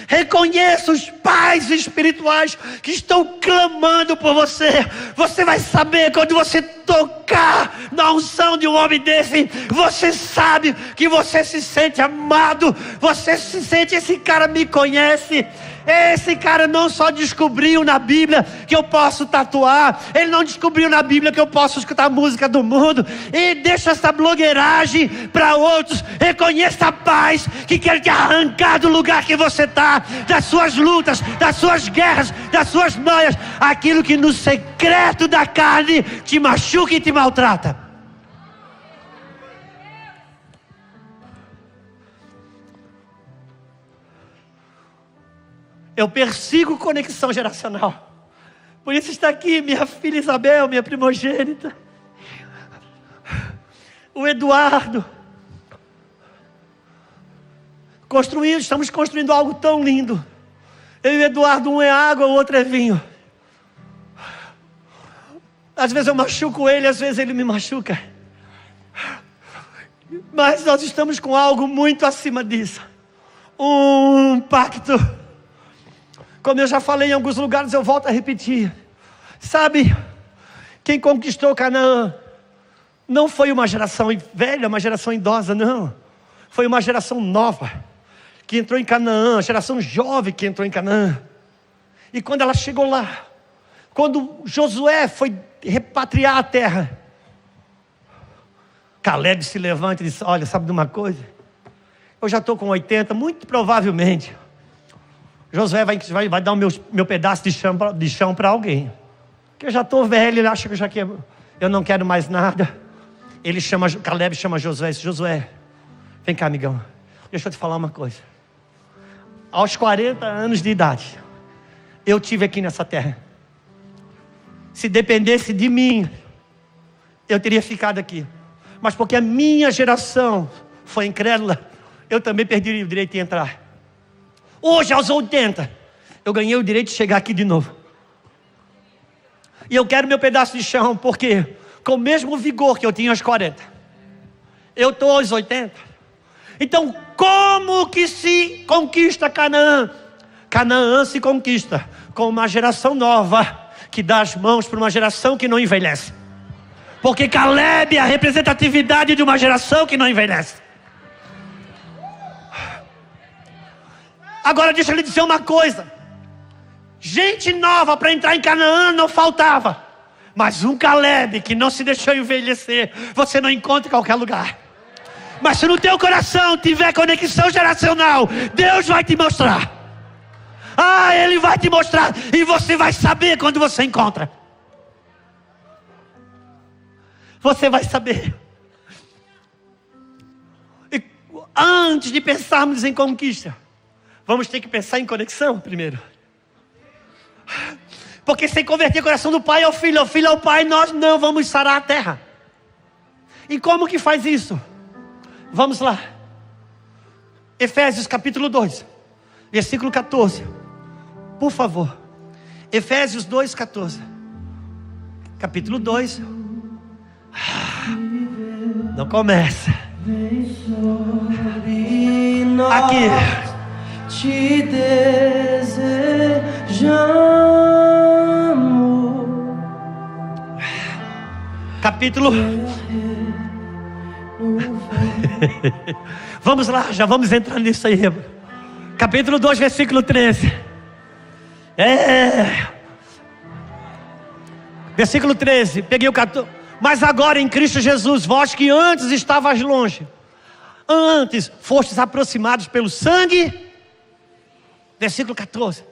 reconheça os pais espirituais que estão clamando por você. Você vai saber quando você tocar na unção de um homem desse, você sabe que você se sente amado. Você se sente, esse cara me conhece. Esse cara não só descobriu na Bíblia que eu posso tatuar, ele não descobriu na Bíblia que eu posso escutar a música do mundo, e deixa essa blogueiragem para outros. Reconheça a paz que quer te arrancar do lugar que você está, das suas lutas, das suas guerras, das suas noias, aquilo que no secreto da carne te machuca e te maltrata. Eu persigo conexão geracional. Por isso está aqui minha filha Isabel, minha primogênita. O Eduardo. Estamos construindo algo tão lindo. Eu e o Eduardo, um é água, o outro é vinho. Às vezes eu machuco ele, às vezes ele me machuca. Mas nós estamos com algo muito acima disso. Um pacto. Como eu já falei em alguns lugares, eu volto a repetir. Sabe, quem conquistou Canaã não foi uma geração velha, uma geração idosa, não. Foi uma geração nova que entrou em Canaã, a geração jovem que entrou em Canaã. E quando ela chegou lá, quando Josué foi repatriar a terra, Caleb se levanta e diz: olha, sabe de uma coisa? Eu já estou com 80, muito provavelmente Josué vai dar o meu pedaço de chão para alguém. Que eu já estou velho, ele acha que eu não quero mais nada. Caleb chama Josué e diz: Josué, vem cá, amigão, deixa eu te falar uma coisa. Aos 40 anos de idade, eu tive aqui nessa terra. Se dependesse de mim, eu teria ficado aqui. Mas porque a minha geração foi incrédula, eu também perdi o direito de entrar. Hoje, aos 80, eu ganhei o direito de chegar aqui de novo. E eu quero meu pedaço de chão, porque com o mesmo vigor que eu tinha aos 40, eu estou aos 80. Então, como que se conquista Canaã? Canaã se conquista com uma geração nova, que dá as mãos para uma geração que não envelhece. Porque Caleb é a representatividade de uma geração que não envelhece. Agora deixa eu lhe dizer uma coisa. Gente nova para entrar em Canaã não faltava. Mas um Caleb que não se deixou envelhecer, você não encontra em qualquer lugar. Mas se no teu coração tiver conexão geracional, Deus vai te mostrar. Ele vai te mostrar. E você vai saber quando você encontra. Você vai saber. E antes de pensarmos em conquista, vamos ter que pensar em conexão primeiro. Porque sem converter o coração do pai ao filho ao pai, nós não vamos sarar a terra. E como que faz isso? Vamos lá. Efésios capítulo 2, versículo 14. Por favor. Efésios 2, 14. Capítulo 2. Não começa. Vem sobre nós, Aqui. te desejamos. Capítulo. Vamos lá, já vamos entrar nisso aí. Capítulo 2, versículo 13. Versículo 13. Peguei o 14. Mas agora em Cristo Jesus, vós que antes estavas longe, antes fostes aproximados pelo sangue. Versículo 14.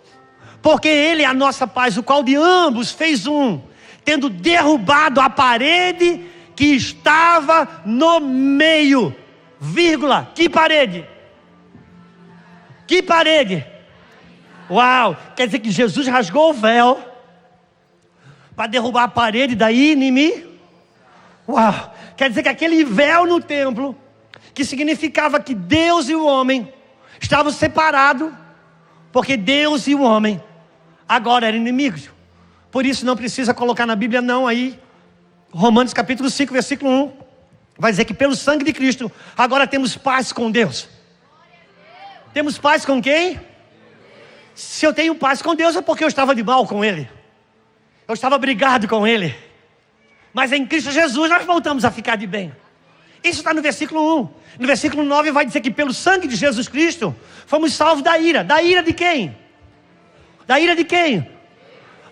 Porque Ele é a nossa paz, o qual de ambos fez um, tendo derrubado a parede que estava no meio. Vírgula. Que parede? Que parede? Uau! Quer dizer que Jesus rasgou o véu para derrubar a parede da inimigo. Uau! Quer dizer que aquele véu no templo, que significava que Deus e o homem estavam separados, porque Deus e o homem agora eram inimigos. Por isso não precisa colocar na Bíblia não aí. Romanos capítulo 5, versículo 1. Vai dizer que pelo sangue de Cristo, agora temos paz com Deus. Temos paz com quem? Se eu tenho paz com Deus é porque eu estava de mal com Ele. Eu estava brigado com Ele. Mas em Cristo Jesus nós voltamos a ficar de bem. Isso está no versículo 1. No versículo 9 vai dizer que pelo sangue de Jesus Cristo fomos salvos da ira. Da ira de quem? Da ira de quem?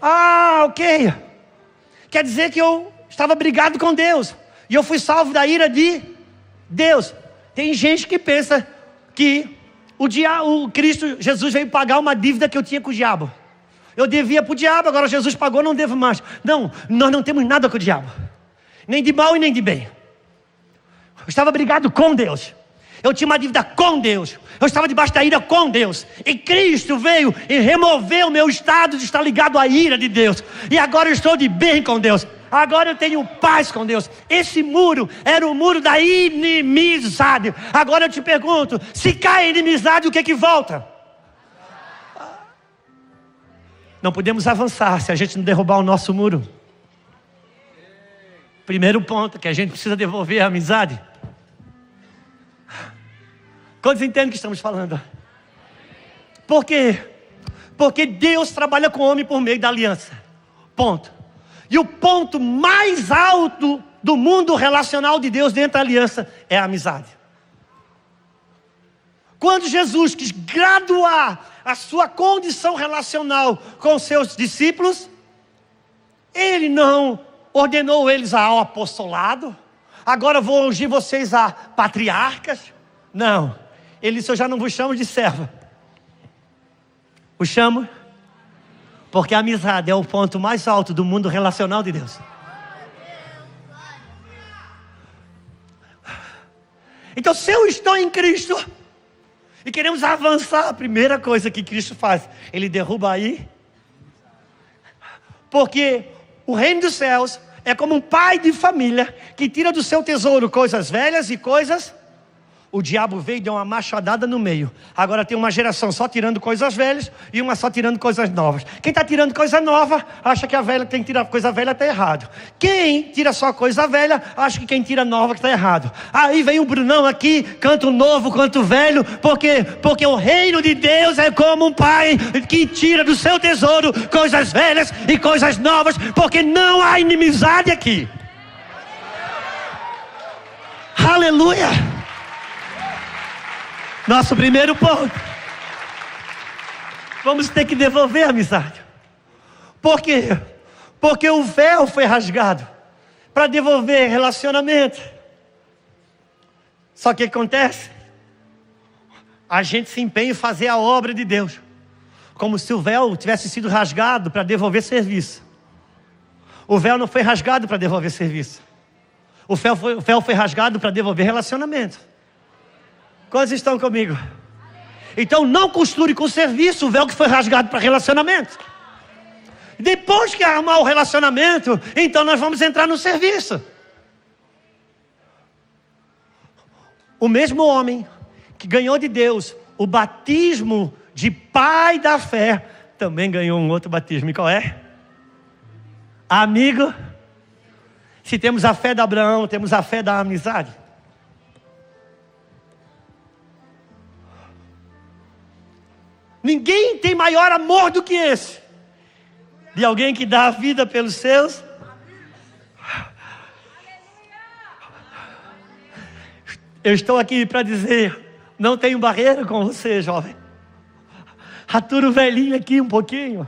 Ah, ok. Quer dizer que eu estava brigado com Deus e eu fui salvo da ira de Deus. Tem gente que pensa que o Cristo Jesus veio pagar uma dívida que eu tinha com o diabo. Eu devia para o diabo, agora Jesus pagou, não devo mais. Não, nós não temos nada com o diabo. Nem de mal e nem de bem. Eu estava brigado com Deus. Eu tinha uma dívida com Deus. Eu estava debaixo da ira com Deus. E Cristo veio e removeu o meu estado de estar ligado à ira de Deus. E agora eu estou de bem com Deus. Agora eu tenho paz com Deus. Esse muro era o muro da inimizade. Agora eu te pergunto, se cai a inimizade, o que volta? Não podemos avançar se a gente não derrubar o nosso muro. Primeiro ponto, que a gente precisa devolver a amizade. Quantos entendem o que estamos falando? Por quê? Porque Deus trabalha com o homem por meio da aliança. Ponto. E o ponto mais alto do mundo relacional de Deus dentro da aliança é a amizade. Quando Jesus quis graduar a sua condição relacional com seus discípulos, Ele não ordenou eles ao apostolado. Agora vou ungir vocês a patriarcas. Não. Ele disse, eu já não vos chamo de servo. Os chamo porque a amizade é o ponto mais alto do mundo relacional de Deus. Então, se eu estou em Cristo e queremos avançar, a primeira coisa que Cristo faz, Ele derruba aí. Porque o reino dos céus é como um pai de família que tira do seu tesouro coisas velhas e coisas. O diabo veio e deu uma machadada no meio. Agora tem uma geração só tirando coisas velhas e uma só tirando coisas novas. Quem está tirando coisa nova, acha que a velha tem que tirar coisa velha, está errado. Quem tira só coisa velha, acha que quem tira nova está errado. Aí vem o Brunão aqui, canto novo, canto velho. Por quê? Porque o reino de Deus é como um pai que tira do seu tesouro coisas velhas e coisas novas. Porque não há inimizade aqui. Aleluia! Nosso primeiro ponto. Vamos ter que devolver a amizade. Por quê? Porque o véu foi rasgado para devolver relacionamento. Só que o que acontece? A gente se empenha em fazer a obra de Deus, como se o véu tivesse sido rasgado para devolver serviço. O véu não foi rasgado para devolver serviço. O véu foi rasgado para devolver relacionamento. Quantos estão comigo? Então não costure com serviço o véu que foi rasgado para relacionamento. Depois que arrumar o relacionamento, então nós vamos entrar no serviço. O mesmo homem que ganhou de Deus o batismo de pai da fé, também ganhou um outro batismo. E qual é? Amigo. Se temos a fé de Abraão, temos a fé da amizade. Ninguém tem maior amor do que esse. De alguém que dá a vida pelos seus. Eu estou aqui para dizer, não tenho barreira com você, jovem. Atura o velhinho aqui um pouquinho.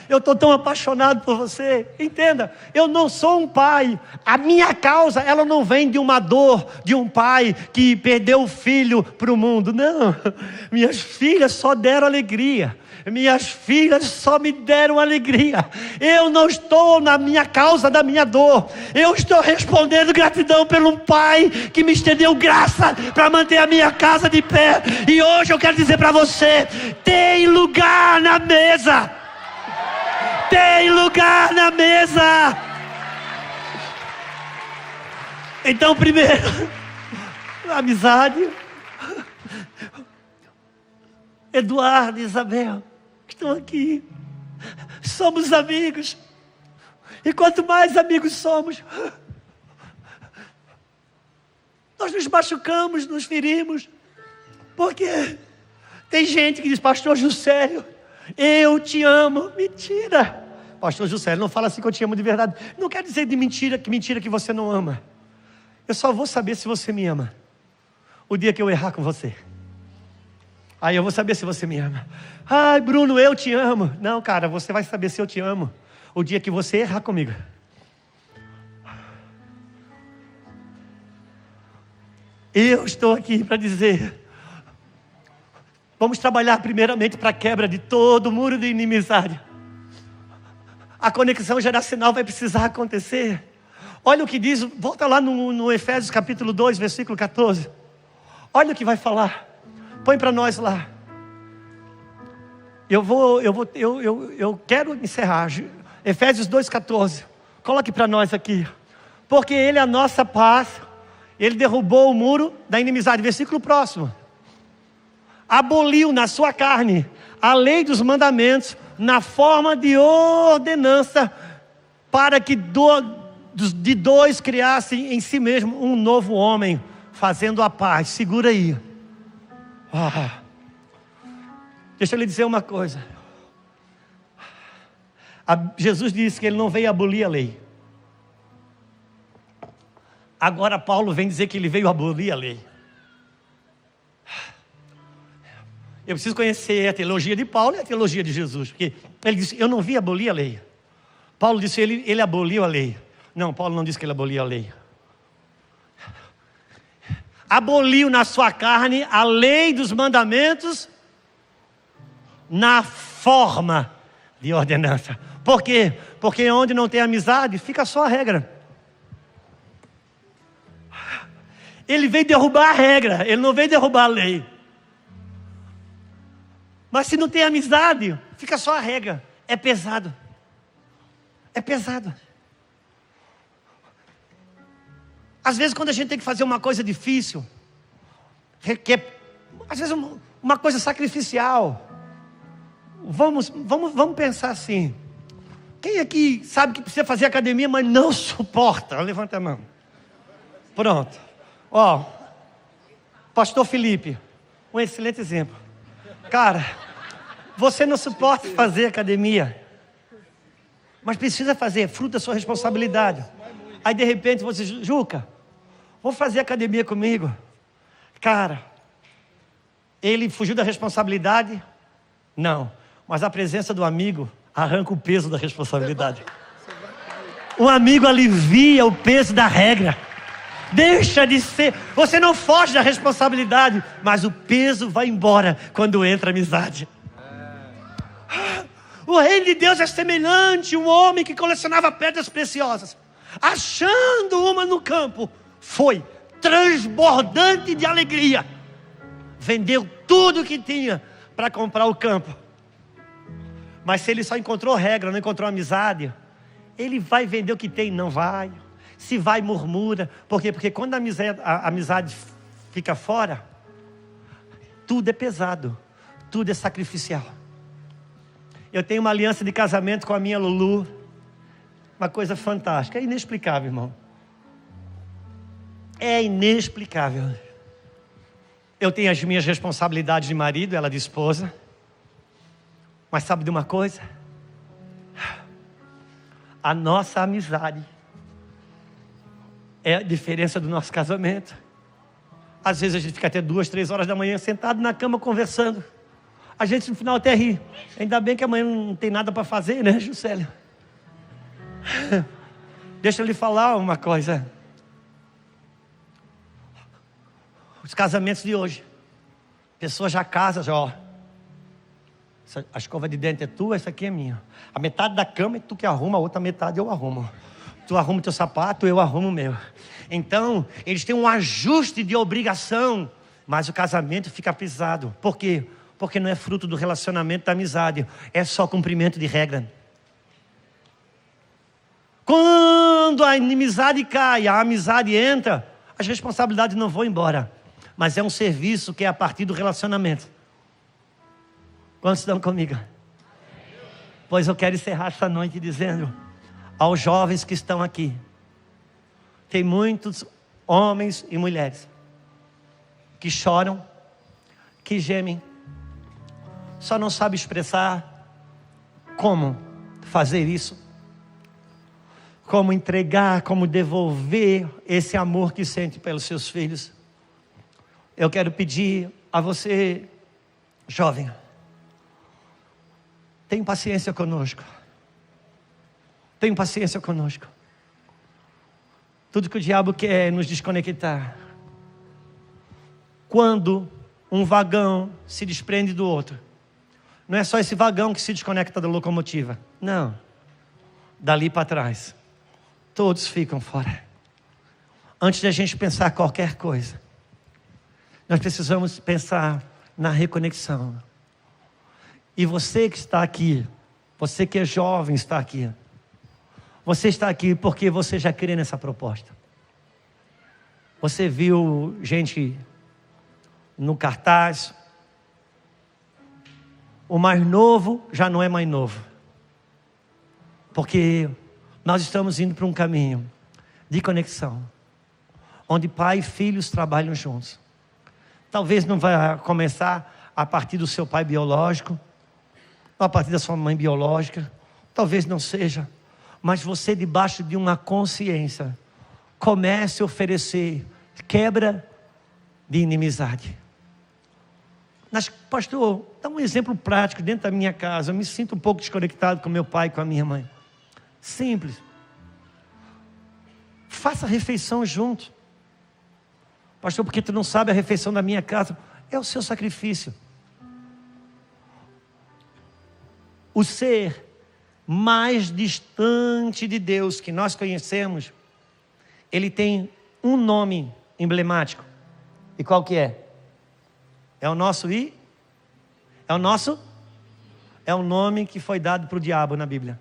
Eu estou tão apaixonado por você. Entenda, eu não sou um pai. A minha causa, ela não vem de uma dor de um pai que perdeu o filho para o mundo. Não, minhas filhas só deram alegria. Minhas filhas só me deram alegria. Eu não estou na minha causa da minha dor. Eu estou respondendo gratidão pelo pai que me estendeu graça para manter a minha casa de pé. E hoje eu quero dizer para você, tem lugar na mesa. Tem lugar na mesa. Então, primeiro, amizade. Eduardo e Isabel estão aqui. Somos amigos. E quanto mais amigos somos, nós nos machucamos, nos ferimos. Porque tem gente que diz, pastor Juscelio, eu te amo. Mentira. Pastor Juscelio, não fala assim que eu te amo de verdade. Não quer dizer de mentira que você não ama. Eu só vou saber se você me ama o dia que eu errar com você. Aí eu vou saber se você me ama. Ai, Bruno, eu te amo. Não, cara, você vai saber se eu te amo o dia que você errar comigo. Eu estou aqui para dizer, vamos trabalhar primeiramente para a quebra de todo o muro de inimizade. A conexão geracional vai precisar acontecer. Olha o que diz, volta lá no Efésios capítulo 2, versículo 14. Olha o que vai falar. Põe para nós lá. Eu quero encerrar. Efésios 2,14. Coloque para nós aqui. Porque Ele é a nossa paz. Ele derrubou o muro da inimizade. Versículo próximo. Aboliu na sua carne a lei dos mandamentos na forma de ordenança, para que de dois criassem em si mesmo um novo homem, fazendo a paz. Segura aí. Deixa eu lhe dizer uma coisa. Jesus disse que Ele não veio abolir a lei. Agora Paulo vem dizer que Ele veio abolir a lei. Eu preciso conhecer a teologia de Paulo e a teologia de Jesus, porque ele disse, eu não vim abolir a lei. Paulo disse, ele aboliu a lei. Não, Paulo não disse que ele aboliu a lei. Aboliu na sua carne a lei dos mandamentos na forma de ordenança. Por quê? Porque onde não tem amizade, fica só a regra. Ele veio derrubar a regra, ele não veio derrubar a lei. Mas se não tem amizade, fica só a regra. É pesado. É pesado. Às vezes quando a gente tem que fazer uma coisa difícil, às vezes uma coisa sacrificial, vamos pensar assim. Quem aqui sabe que precisa fazer academia, mas não suporta? Levanta a mão. Pronto. Pastor Felipe, um excelente exemplo. Cara, você não suporta fazer academia, mas precisa fazer, fruto da sua responsabilidade. Aí de repente você diz, Juca, vamos fazer academia comigo. Cara, ele fugiu da responsabilidade? Não, mas a presença do amigo arranca o peso da responsabilidade. O amigo alivia o peso da regra. Deixa de ser, você não foge da responsabilidade, mas o peso vai embora quando entra a amizade. O reino de Deus é semelhante a um homem que colecionava pedras preciosas. Achando uma no campo, foi transbordante de alegria. Vendeu tudo que tinha para comprar o campo. Mas se ele só encontrou regra, não encontrou amizade, ele vai vender o que tem? Não vai. Se vai, murmura. Por quê? Porque quando a amizade fica fora, tudo é pesado, tudo é sacrificial. Eu tenho uma aliança de casamento com a minha Lulu, uma coisa fantástica, é inexplicável, irmão. É inexplicável. Eu tenho as minhas responsabilidades de marido, ela de esposa. Mas sabe de uma coisa? A nossa amizade é a diferença do nosso casamento. Às vezes a gente fica até 2, 3 horas da manhã sentado na cama conversando. A gente no final até ri. Ainda bem que amanhã não tem nada para fazer, né, Juscelia? Deixa eu lhe falar uma coisa. Os casamentos de hoje, pessoas já casam, já, ó. A escova de dente é tua, essa aqui é minha. A metade da cama é tu que arruma, a outra metade eu arrumo. Tu arruma o teu sapato, eu arrumo o meu. Então, eles têm um ajuste de obrigação, mas o casamento fica pesado. Por quê? Porque não é fruto do relacionamento da amizade, é só cumprimento de regra. Quando a inimizade cai, a amizade entra, as responsabilidades não vão embora. Mas é um serviço que é a partir do relacionamento. Quantos estão comigo? Pois eu quero encerrar essa noite dizendo aos jovens que estão aqui. Tem muitos homens e mulheres que choram, que gemem, só não sabem expressar como fazer isso, como entregar, como devolver esse amor que sente pelos seus filhos. Eu quero pedir a você, jovem, tenha paciência conosco. Tenha paciência conosco. Tudo que o diabo quer é nos desconectar. Quando um vagão se desprende do outro, não é só esse vagão que se desconecta da locomotiva. Não. Dali para trás, todos ficam fora. Antes de a gente pensar qualquer coisa, nós precisamos pensar na reconexão. E você que está aqui, você que é jovem está aqui. Você está aqui porque você já crê nessa proposta. Você viu gente no cartaz. O mais novo já não é mais novo. Porque nós estamos indo para um caminho de conexão, onde pai e filhos trabalham juntos. Talvez não vai começar a partir do seu pai biológico, ou a partir da sua mãe biológica. Talvez não seja. Mas você, debaixo de uma consciência, comece a oferecer quebra de inimizade. Mas, pastor, dá um exemplo prático dentro da minha casa. Eu me sinto um pouco desconectado com meu pai e com a minha mãe. Simples. Faça a refeição junto. Pastor, porque tu não sabe a refeição da minha casa. É o seu sacrifício. O ser mais distante de Deus que nós conhecemos, ele tem um nome emblemático. E qual que é? É o nosso I? É o nosso? É o nome que foi dado para o diabo na Bíblia.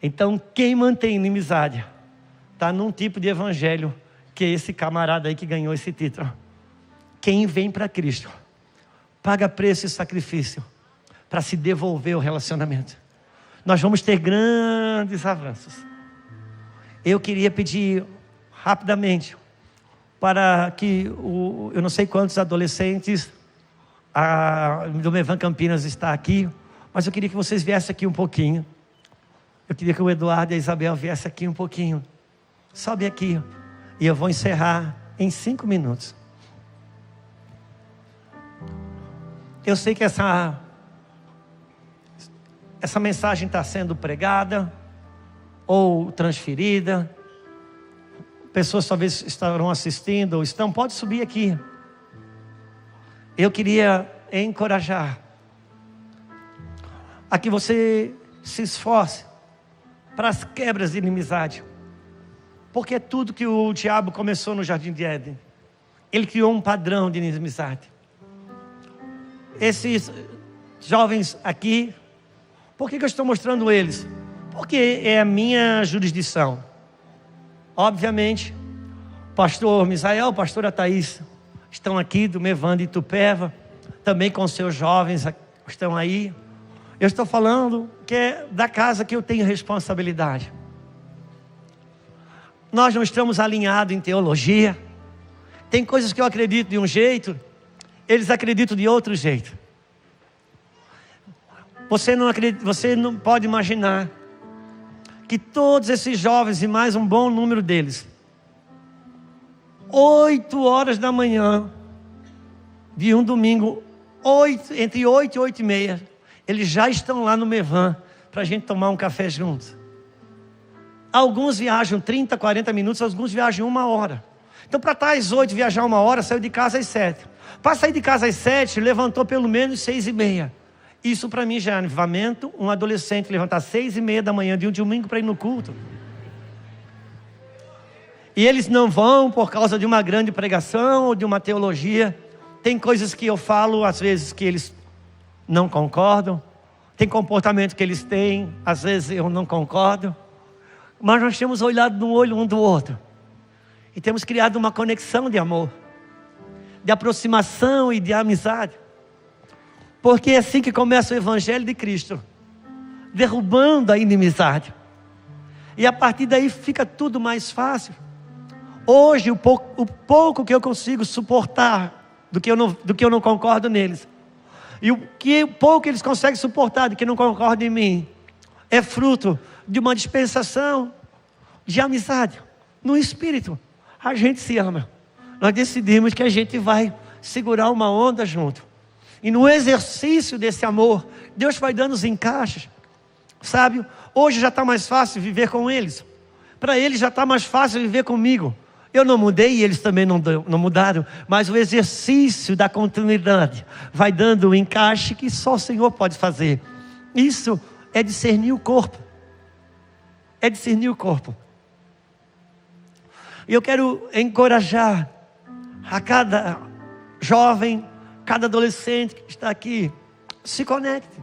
Então, quem mantém inimizade está num tipo de evangelho que é esse camarada aí que ganhou esse título. Quem vem para Cristo paga preço e sacrifício para se devolver o relacionamento. Nós vamos ter grandes avanços. Eu queria pedir rapidamente para que eu não sei quantos adolescentes do Mevan Campinas está aqui, mas eu queria que vocês viessem aqui um pouquinho. Eu queria que o Eduardo e a Isabel viessem aqui um pouquinho. Sobe aqui. E eu vou encerrar em 5 minutos. Eu sei que essa mensagem está sendo pregada ou transferida. Pessoas talvez estarão assistindo ou estão. Pode subir aqui. Eu queria encorajar a que você se esforce para as quebras de inimizade. Porque é tudo que o diabo começou no Jardim de Éden. Ele criou um padrão de inimizade. Esses jovens aqui, por que eu estou mostrando eles? Porque é a minha jurisdição. Obviamente, pastor Misael, pastora Thaís, estão aqui do Mevan de Itupeva, também com seus jovens estão aí. Eu estou falando que é da casa que eu tenho responsabilidade. Nós não estamos alinhados em teologia. Tem coisas que eu acredito de um jeito, eles acreditam de outro jeito. Você não acredita, você não pode imaginar que todos esses jovens e mais um bom número deles, 8 horas da manhã de um domingo, entre 8 e 8 e meia, eles já estão lá no Mevan para a gente tomar um café juntos. Alguns viajam 30, 40 minutos, alguns viajam 1 hora. Então, para estar às 8, viajar 1 hora, saiu de casa às 7. Para sair de casa às 7, levantou pelo menos 6 e meia. Isso para mim já é avivamento. Um adolescente levantar 6 e meia da manhã de um domingo para ir no culto. E eles não vão por causa de uma grande pregação ou de uma teologia. Tem coisas que eu falo, às vezes, que eles não concordam. Tem comportamento que eles têm, às vezes eu não concordo. Mas nós temos olhado no olho um do outro. E temos criado uma conexão de amor, de aproximação e de amizade. Porque é assim que começa o Evangelho de Cristo, derrubando a inimizade. E a partir daí fica tudo mais fácil. Hoje o pouco que eu consigo suportar do que eu não concordo neles, e o pouco eles conseguem suportar do que não concordo em mim, é fruto de uma dispensação de amizade. No Espírito, a gente se ama. Nós decidimos que a gente vai segurar uma onda junto. E no exercício desse amor, Deus vai dando os encaixes. Sabe, hoje já está mais fácil viver com eles. Para eles já está mais fácil viver comigo. Eu não mudei e eles também não mudaram. Mas o exercício da continuidade vai dando o encaixe que só o Senhor pode fazer. Isso é discernir o corpo. É discernir o corpo. E eu quero encorajar a cada jovem, cada adolescente que está aqui, se conecte.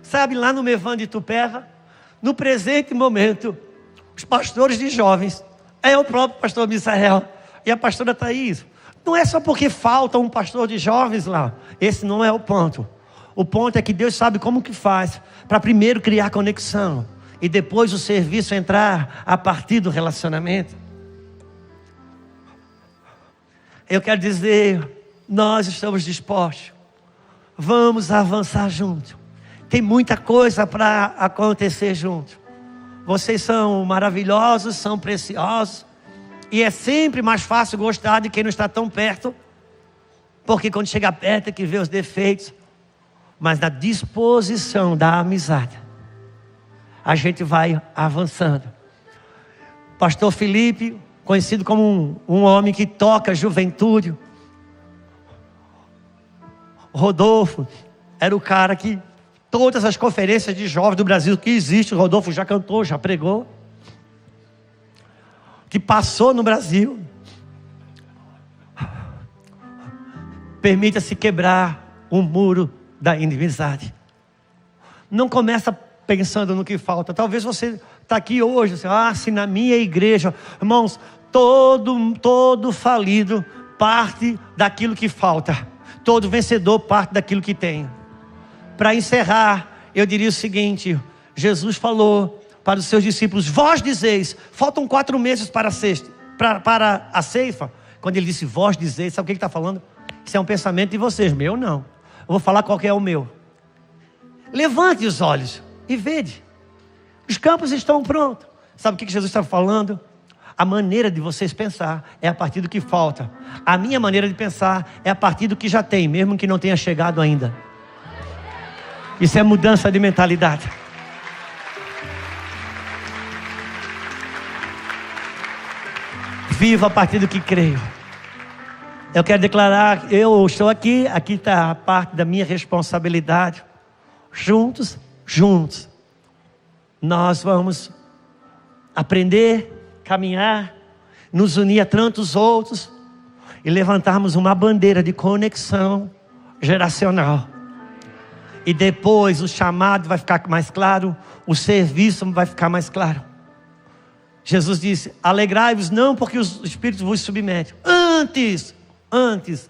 Sabe, lá no Mevan de Itupeva, no presente momento, os pastores de jovens, é o próprio pastor Misael e a pastora Thaís. Não é só porque falta um pastor de jovens lá. Esse não é o ponto. O ponto é que Deus sabe como que faz para primeiro criar conexão e depois o serviço entrar a partir do relacionamento. Eu quero dizer, nós estamos dispostos. Vamos avançar juntos. Tem muita coisa para acontecer juntos. Vocês são maravilhosos, são preciosos. E é sempre mais fácil gostar de quem não está tão perto. Porque quando chega perto é que vê os defeitos. Mas na disposição da amizade, a gente vai avançando. Pastor Felipe, conhecido como um homem que toca juventude. Rodolfo era o cara que todas as conferências de jovens do Brasil que existe, o Rodolfo já cantou, já pregou, que passou no Brasil. Permita-se quebrar o muro da inimizade. Não começa pensando no que falta. Talvez você está aqui hoje, se na minha igreja, irmãos, todo falido parte daquilo que falta. Todo vencedor parte daquilo que tem. Para encerrar, eu diria o seguinte: Jesus falou para os seus discípulos: vós dizeis, faltam 4 meses para a ceifa. Quando ele disse vós dizeis, sabe o que ele está falando? Isso é um pensamento de vocês, meu não. Eu vou falar qual que é o meu. Levante os olhos e vede. Os campos estão prontos. Sabe o que Jesus está falando? A maneira de vocês pensar é a partir do que falta. A minha maneira de pensar é a partir do que já tem, mesmo que não tenha chegado ainda. Isso é mudança de mentalidade. Viva a partir do que creio. Eu quero declarar, eu estou aqui está a parte da minha responsabilidade. Juntos, nós vamos aprender, caminhar, nos unir a tantos outros e levantarmos uma bandeira de conexão geracional. E depois o chamado vai ficar mais claro, o serviço vai ficar mais claro. Jesus disse: alegrai-vos não porque os espíritos vos submetem. Antes,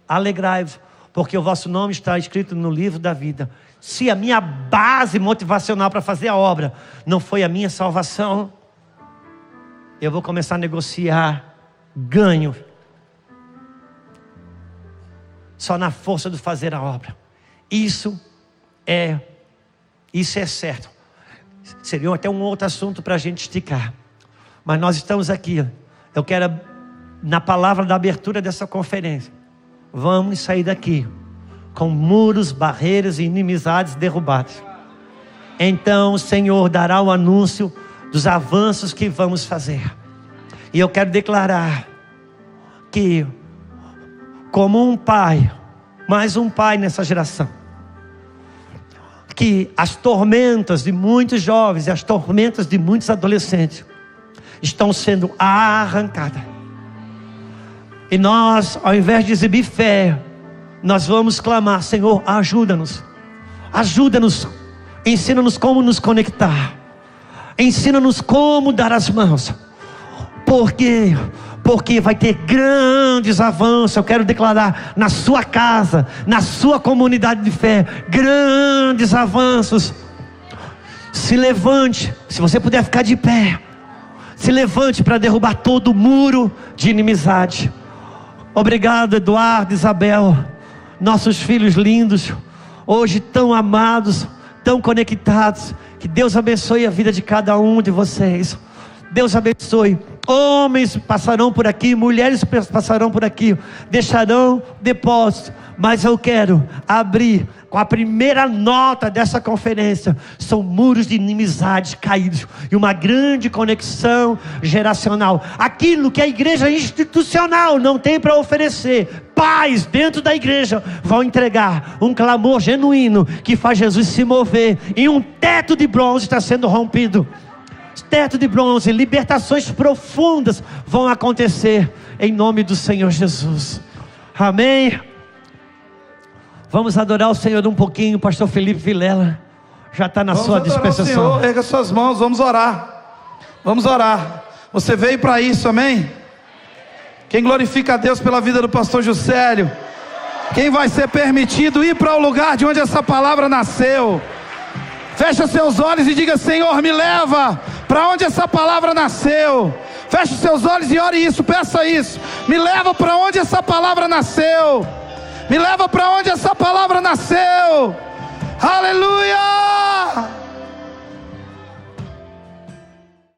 alegrai-vos porque o vosso nome está escrito no livro da vida. Se a minha base motivacional para fazer a obra não foi a minha salvação, eu vou começar a negociar ganho só na força de fazer a obra. Isso é Isso é certo. Seria até um outro assunto para a gente esticar. Mas nós estamos aqui. Eu quero, na palavra da abertura dessa conferência, vamos sair daqui com muros, barreiras e inimizades derrubadas. Então o Senhor dará o anúncio dos avanços que vamos fazer. E eu quero declarar que, como um pai, mais um pai nessa geração, que as tormentas de muitos jovens e as tormentas de muitos adolescentes estão sendo arrancadas. E nós, ao invés de exibir fé, nós vamos clamar: Senhor, ajuda-nos. Ajuda-nos. Ensina-nos como nos conectar. Ensina-nos como dar as mãos. Porque vai ter grandes avanços. Eu quero declarar na sua casa, na sua comunidade de fé, grandes avanços. Se levante, se você puder ficar de pé, se levante para derrubar todo o muro de inimizade. Obrigado, Eduardo, Isabel, nossos filhos lindos, hoje tão amados, tão conectados. Que Deus abençoe a vida de cada um de vocês. Deus abençoe. Homens passarão por aqui, mulheres passarão por aqui, deixarão depósito. Mas eu quero abrir com a primeira nota dessa conferência. São muros de inimizade caídos e uma grande conexão geracional. Aquilo que a igreja institucional não tem para oferecer, pais dentro da igreja vão entregar um clamor genuíno que faz Jesus se mover. E um teto de bronze está sendo rompido. Teto de bronze, libertações profundas vão acontecer em nome do Senhor Jesus. Amém. Vamos adorar o Senhor um pouquinho. Pastor Felipe Vilela já está na sua dispensação. Senhor, erga suas mãos, vamos orar. Vamos orar. Você veio para isso, amém? Quem glorifica a Deus pela vida do pastor Juscelio? Quem vai ser permitido ir para o lugar de onde essa palavra nasceu? Fecha seus olhos e diga: Senhor, me leva para onde essa palavra nasceu. Feche seus olhos e ore isso, peça isso. Me leva para onde essa palavra nasceu. Me leva para onde essa palavra nasceu. Aleluia!